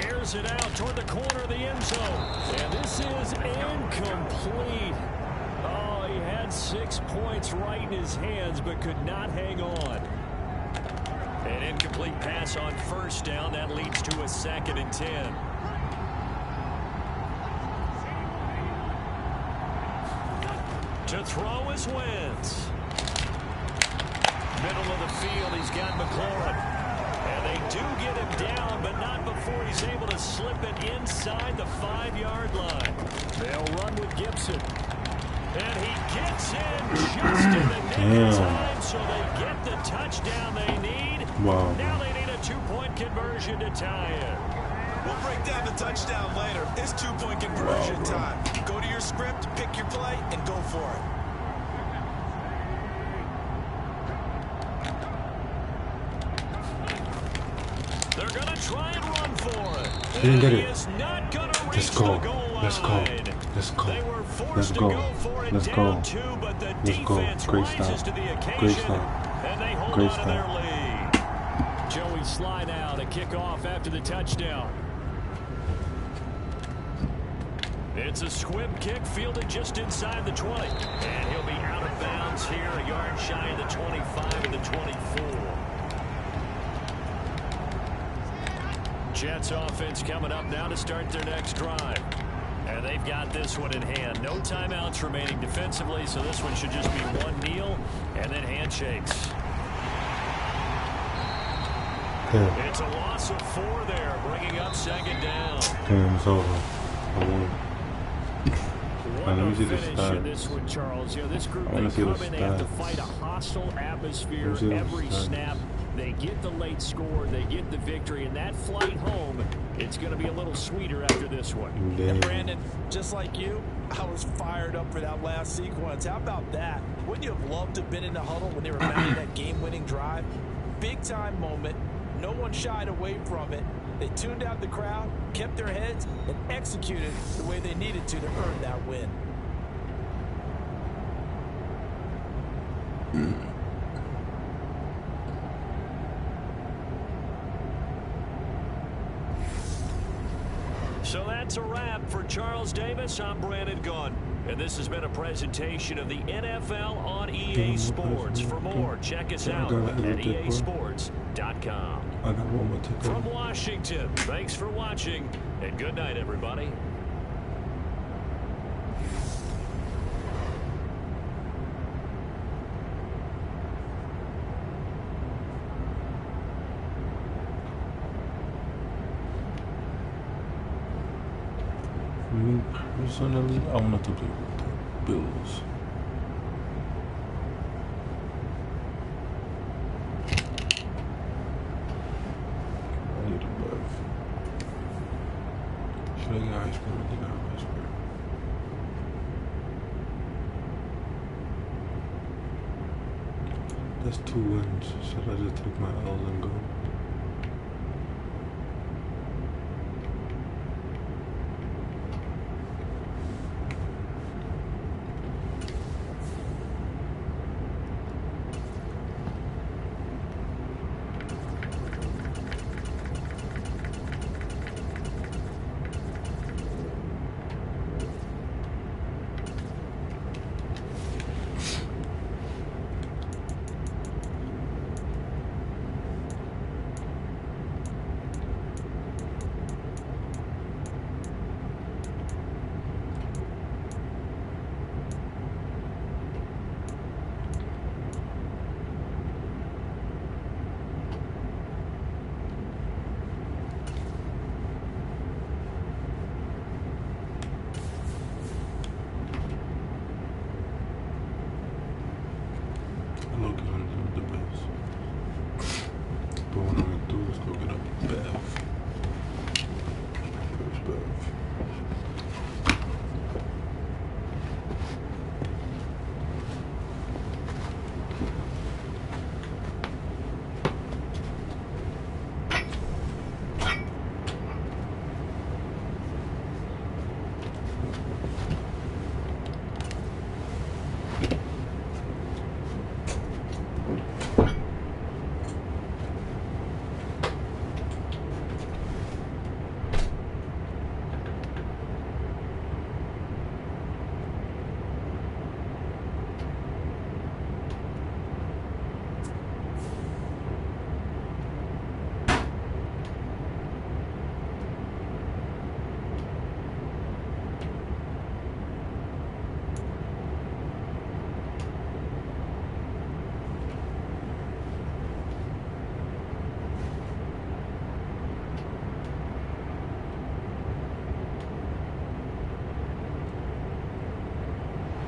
Airs it out toward the corner of the end zone. And this is incomplete. Oh, he had 6 points right in his hands, but could not hang on. An incomplete pass on 1st down. That leads to a 2nd and 10. To throw is Wentz. Middle of the field, he's got McLaurin. And they do get him down, but not before he's able to slip it inside the 5-yard line. They'll run with Gibson. And he gets in just in the nick of time, so they get the touchdown they need. Wow. Now they need a 2-point conversion to tie it. We'll break down the touchdown later. It's 2-point conversion time. Go to your script, pick your play, and go for it. They're going to try and run for it. He didn't get it. He is not going to reach Let's go. the goal Let's go. line. Let's go. They were forced Let's to go. go for it Let's down go. 2, but the Let's go. defense Great rises stop. to the occasion, Great stop. and they hold Great on to their lead. Joey Sly now to kick off after the touchdown. It's a squib kick fielded just inside the 20. And he'll be out of bounds here, a yard shy of the 25 and the 24. Jets offense coming up now to start their next drive. And they've got this one in hand. No timeouts remaining defensively, so this one should just be one kneel and then handshakes. Damn. It's a loss of 4 there, bringing up second down. Damn, it's over. I won. Let me see the finish in stats. this one, Charles. You know, this group, I they wanna see the come in, they have to stats. fight a hostile atmosphere see the every stats. snap. They get the late score, they get the victory, and that flight home, it's going to be a little sweeter after this one. Damn. And Brandon, just like you, I was fired up for that last sequence. How about that? Wouldn't you have loved to have been in the huddle when they were mounting that game-winning drive? Big-time moment. No one shied away from it. They tuned out the crowd, kept their heads, and executed the way they needed to earn that win. So that's a wrap for Charles Davis. I'm Brandon Gunn. And this has been a presentation of the NFL on EA Sports. For more, check us out at easports.com. I got one more ticket. From Washington, thanks for watching, and good night, everybody. Me personally, I want to play with the Bills. I need a buff. Should I get ice cream? I think I have ice cream. That's 2 wins. Should I just take my L's and go?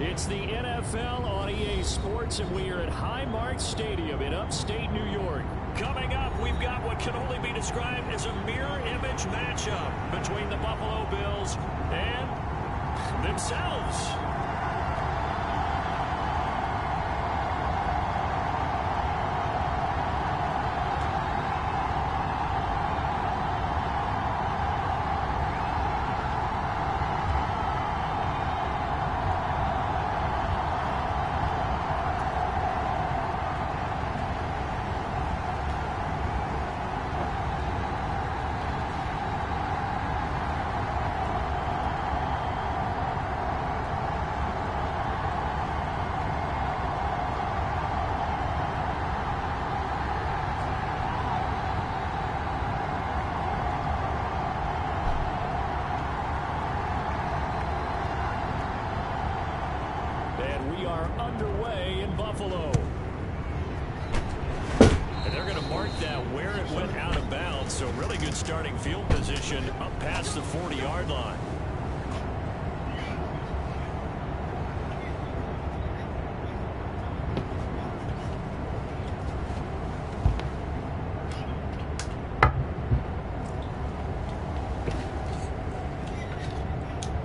It's the NFL on EA Sports, and we are at Highmark Stadium in upstate New York. Coming up, we've got what can only be described as a mirror image matchup between the Buffalo Bills and themselves. We are underway in Buffalo. And they're going to mark that where it went out of bounds. So really good starting field position up past the 40-yard line.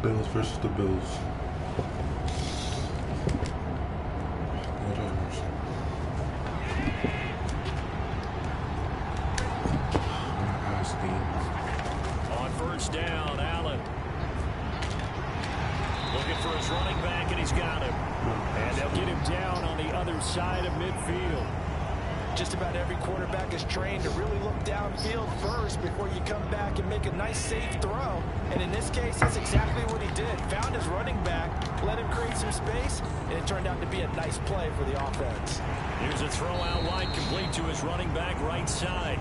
Bills versus the Bills. On first down, Allen. Looking for his running back, and he's got him. And they'll get him down on the other side of midfield. Just about every quarterback is trained to really look downfield first before you come back and make a nice, safe throw. And in this case, that's exactly what he did. Found his running back, let him create some space, and it turned out to be a nice play for the offense. Here's a throw out wide, complete to his running back right side.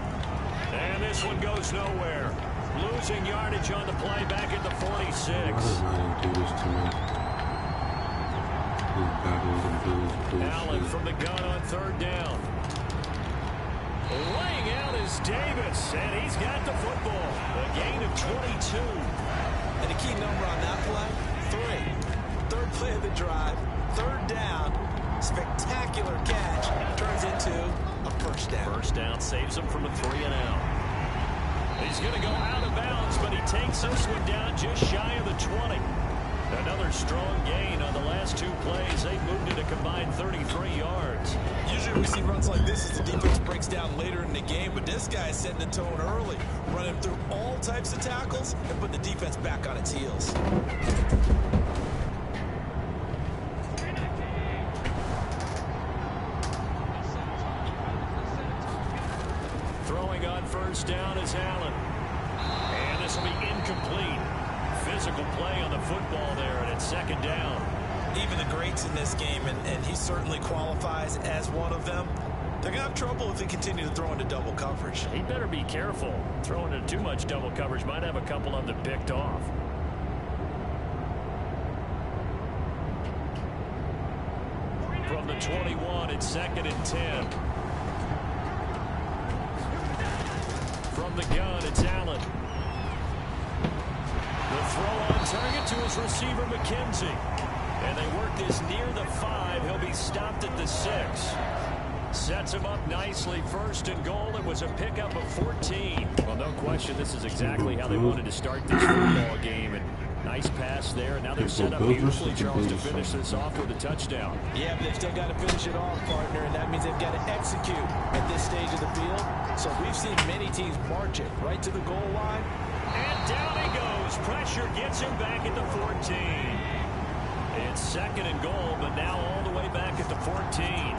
And this one goes nowhere. Losing yardage on the play back at the 46. Why does Madden do this to me? Allen from the gun on third down. Laying out is Davis, and he's got the football. A gain of 22. And the key number on that play, 3. Third play of the drive, third down, spectacular catch, turns into a first down. First down saves him from a 3-and-out. He's going to go out of bounds, but he takes this one down just shy of the 20. Another strong gain on the last 2 plays. They moved it a combined 33 yards. Usually we see runs like this as the defense breaks down later in the game, but this guy is setting the tone early, running through all types of tackles and putting the defense back on its heels. Throwing on first down is Allen. And this will be incomplete. Physical play on the football there, and it's second down. Even the greats in this game, and he certainly qualifies as one of them, they're going to have trouble if they continue to throw into double coverage. He better be careful. Throwing into too much double coverage might have a couple of them picked off. From the 21, it's 2nd and 10. From the gun, it's Allen. The throw on target to his receiver, McKenzie. And they work this near the 5. He'll be stopped at the 6. Sets him up nicely. First and goal. It was a pickup of 14. Well, no question, this is exactly how they wanted to start this football game. And nice pass there. Now they're set up beautifully, Charles, to finish this off with a touchdown. Yeah, but they've still got to finish it off, partner, and that means they've got to execute at this stage of the field. So we've seen many teams march it right to the goal line. And down he goes. Pressure gets him back at the 14. It's 2nd and goal, but now all the way back at the 14.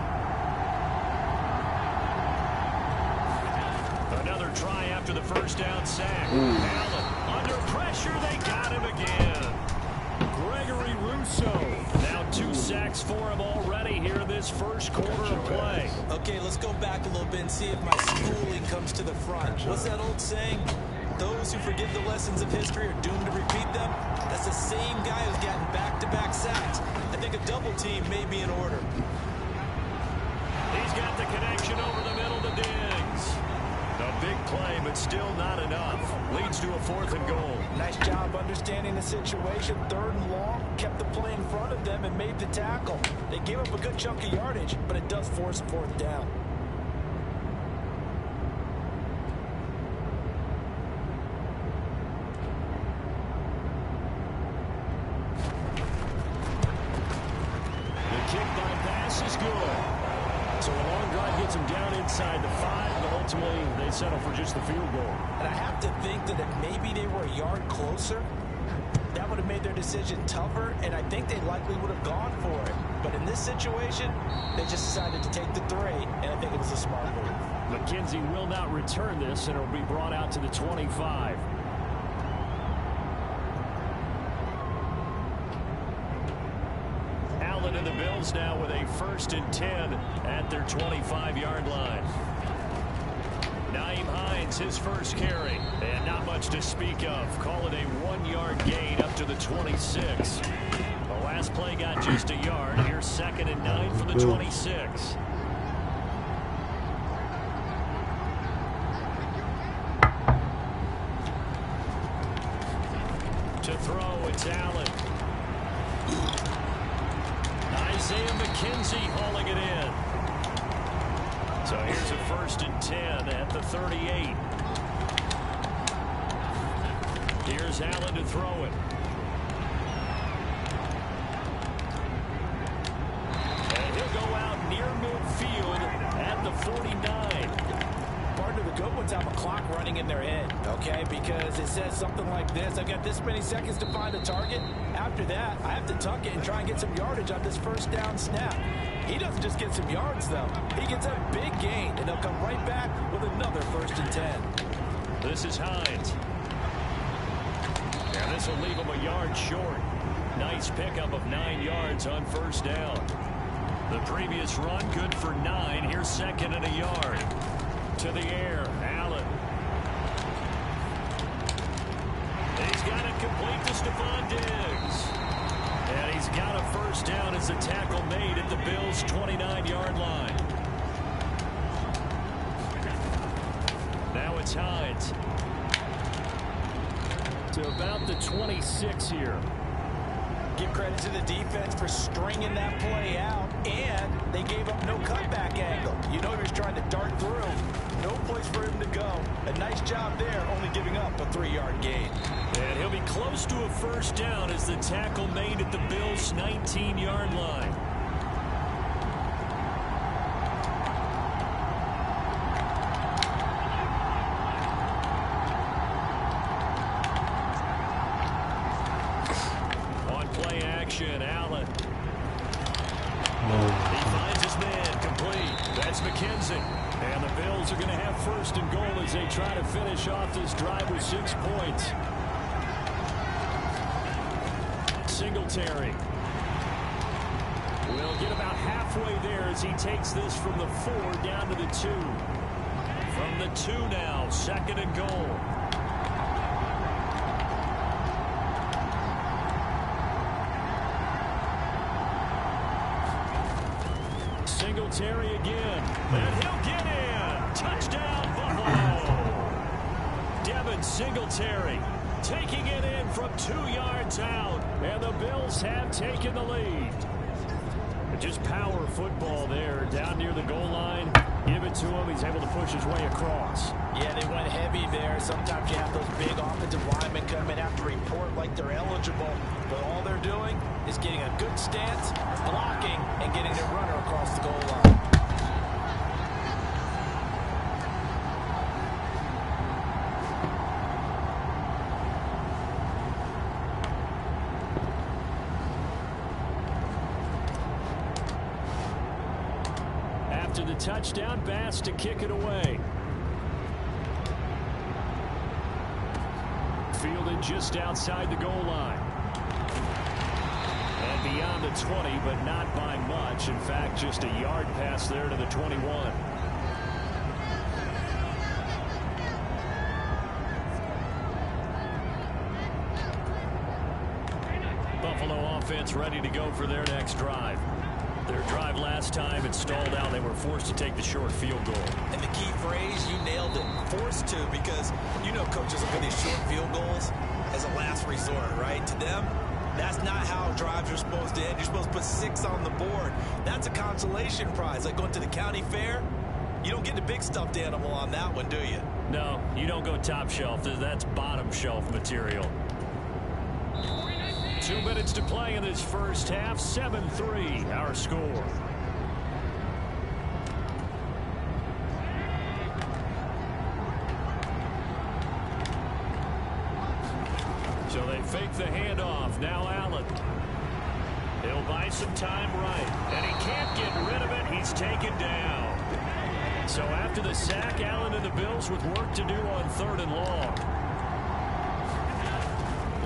Another try after the first down sack. Allen under pressure. They got him again. Gregory Rousseau. Now 2 sacks for him already here in this first quarter of play. Okay, let's go back a little bit and see if my schooling comes to the front. What's that old saying? Those who forget the lessons of history are doomed to repeat them. That's the same guy who's gotten back-to-back sacks. I think a double team may be in order. He's got the connection over the middle to Diggs. A big play, but still not enough. Leads to to a 4th and goal. Nice job understanding the situation. 3rd and long, kept the play in front of them and made the tackle. They gave up a good chunk of yardage, but it does force 4th down. Kick by pass is good. So a long drive gets them down inside the 5, but ultimately they settle for just the field goal. And I have to think that if maybe they were a yard closer, that would have made their decision tougher, and I think they likely would have gone for it. But in this situation, they just decided to take the 3, and I think it was a smart move. McKenzie will not return this, and it will be brought out to the 25. And the Bills now with a 1st and 10 at their 25-yard line. Nyheim Hines, his first carry, and not much to speak of. Call it a 1-yard gain up to the 26. The last play got just a yard. Here's 2nd and 9 for the 26. To throw, it's Allen. Isaiah McKenzie hauling it in. So here's a 1st and 10 at the 38. Here's Allen to throw it. And he'll go out near midfield at the 49. Partner, the good ones have a clock running in their head, okay? Because it says something like this: I've got this many seconds to find a target. After that, I have to tuck it and try and get some yardage on this 1st down snap. He doesn't just get some yards, though. He gets a big gain, and they'll come right back with another 1st and 10. This is Hines. And this will leave him a yard short. Nice pickup of 9 yards on 1st down. The previous run good for 9. Here's 2nd and a yard. To the air, Allen. He's got it complete to Stephon Diggs. And he's got a 1st down as the tackle made at the Bills' 29-yard line. Now it's Hines. To about the 26 here. Give credit to the defense for stringing that play out, and they gave up no cutback angle. You know he was trying to dart through. No place for him to go. A nice job there, only giving up a 3-yard gain. And he'll be close to a 1st down as the tackle made at the Bills' 19-yard line. On play action, Allen. He finds his man complete. That's McKenzie. And the Bills are going to have 1st and goal as they try to finish off this drive with 6 points. Singletary will get about halfway there as he takes this from the 4 down to the 2. From the 2 now, 2nd and goal. Singletary again, and he'll get in. Touchdown, Buffalo. Devin Singletary taking it in from 2 yards out, and the Bills have taken the lead. Just power football there, down near the goal line. Give it to him. He's able to push his way across. Yeah, they went heavy there. Sometimes you have those big offensive linemen come in, have to report like they're eligible. But all they're doing is getting a good stance, blocking, and getting their runner across the goal line. After the touchdown, Bass to kick it away. Fielded just outside the goal line. And beyond the 20, but not by much. In fact, just a yard pass there to the 21. Buffalo offense ready to go for their next drive. Their drive last time, it stalled out. They were forced to take the short field goal. And the key phrase, you nailed it, forced to, because you know coaches look at these short field goals as a last resort, right? To them, that's not how drives are supposed to end. You're supposed to put 6 on the board. That's a consolation prize. Like going to the county fair, you don't get the big stuffed animal on that one, do you? No, you don't go top shelf. That's bottom shelf material. 2 minutes to play in this first half. 7-3, our score. So they fake the handoff. Now Allen. He'll buy some time right. And he can't get rid of it. He's taken down. So after the sack, Allen and the Bills with work to do on 3rd and long.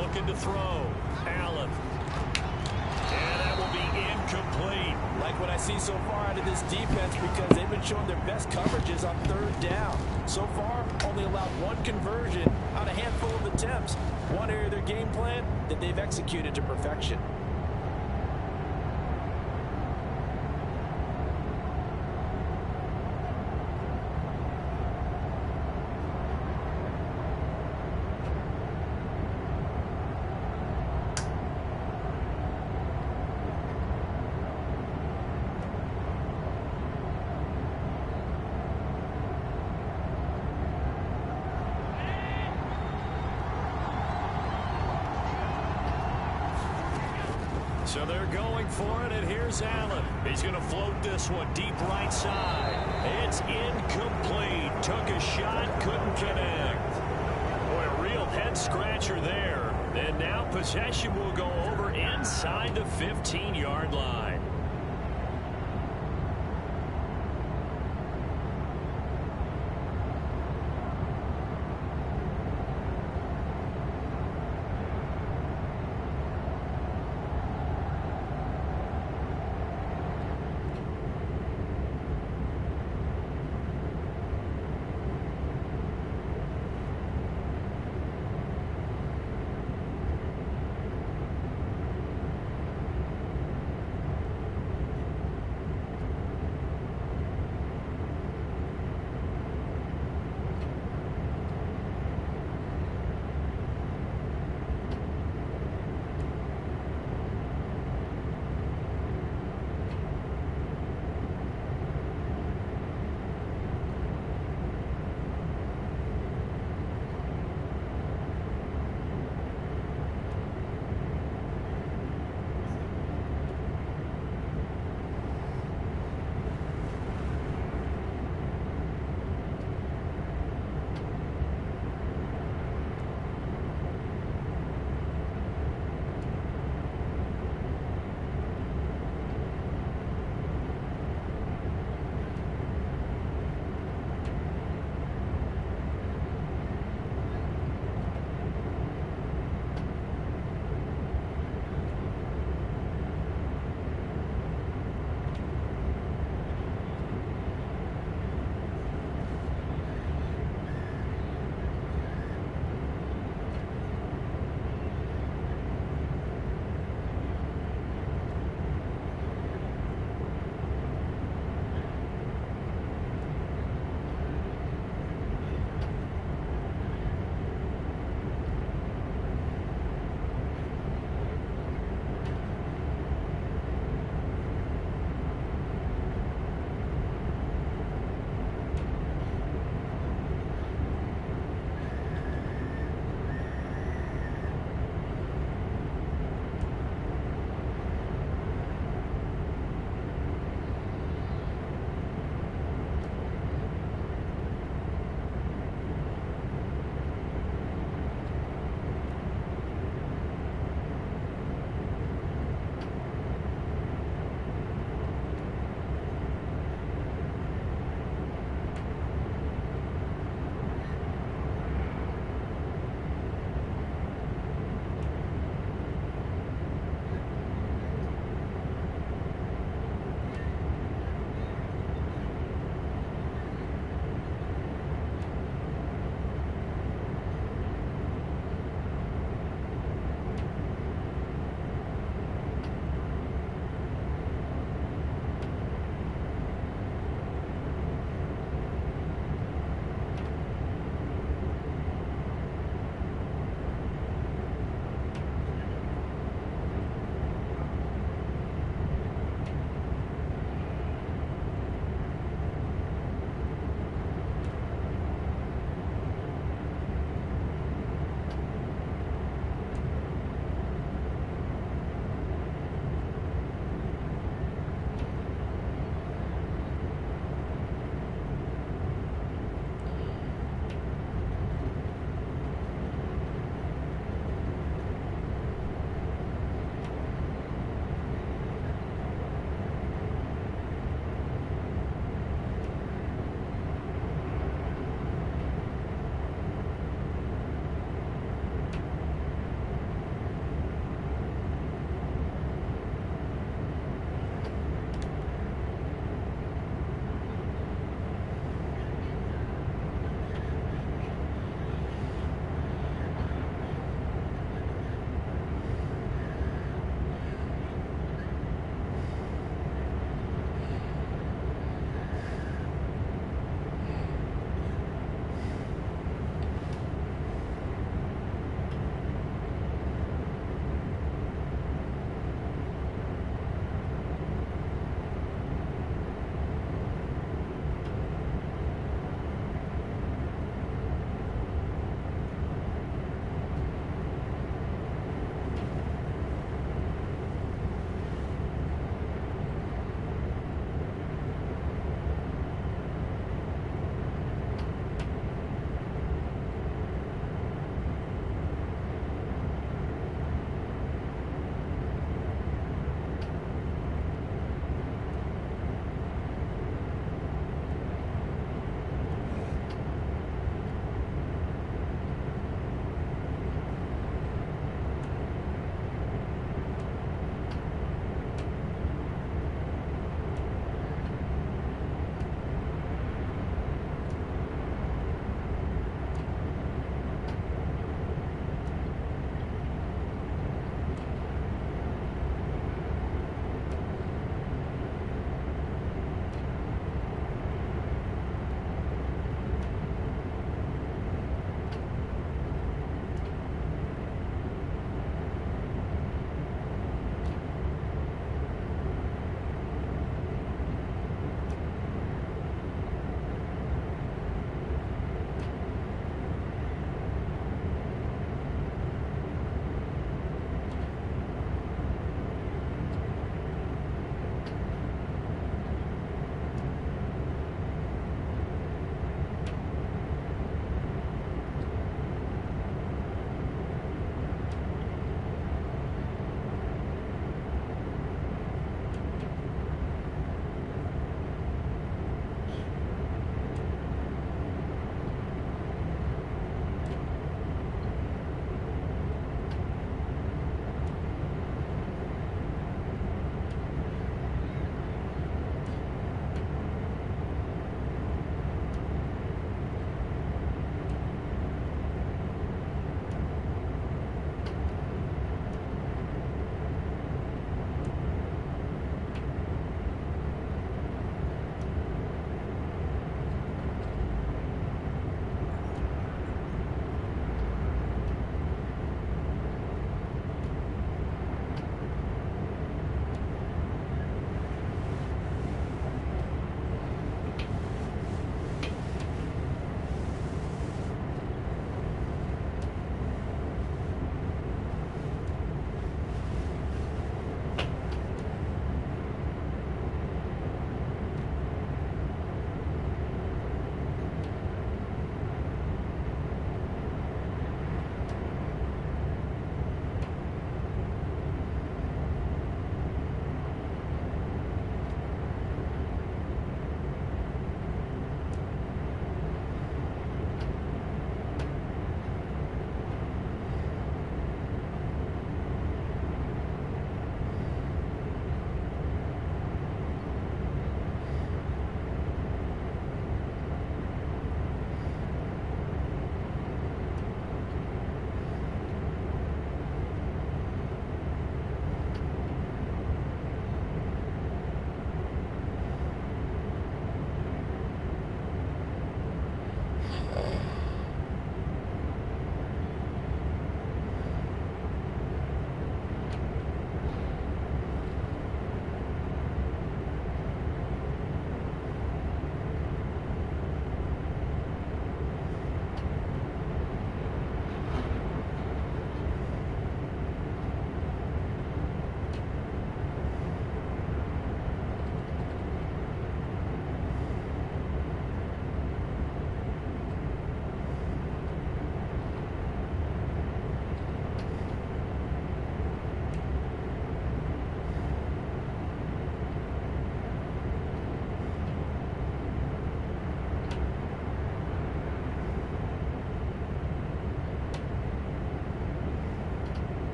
Looking to throw. Allen. And that will be incomplete. Like what I see so far out of this defense, because they've been showing their best coverages on 3rd down. So far, only allowed 1 conversion on a handful of attempts. One area of their game plan that they've executed to perfection. So they're going for it, and here's Allen. He's going to float this one deep right side. It's incomplete. Took a shot, couldn't connect. Boy, a real head-scratcher there. And now possession will go over inside the 15-yard line.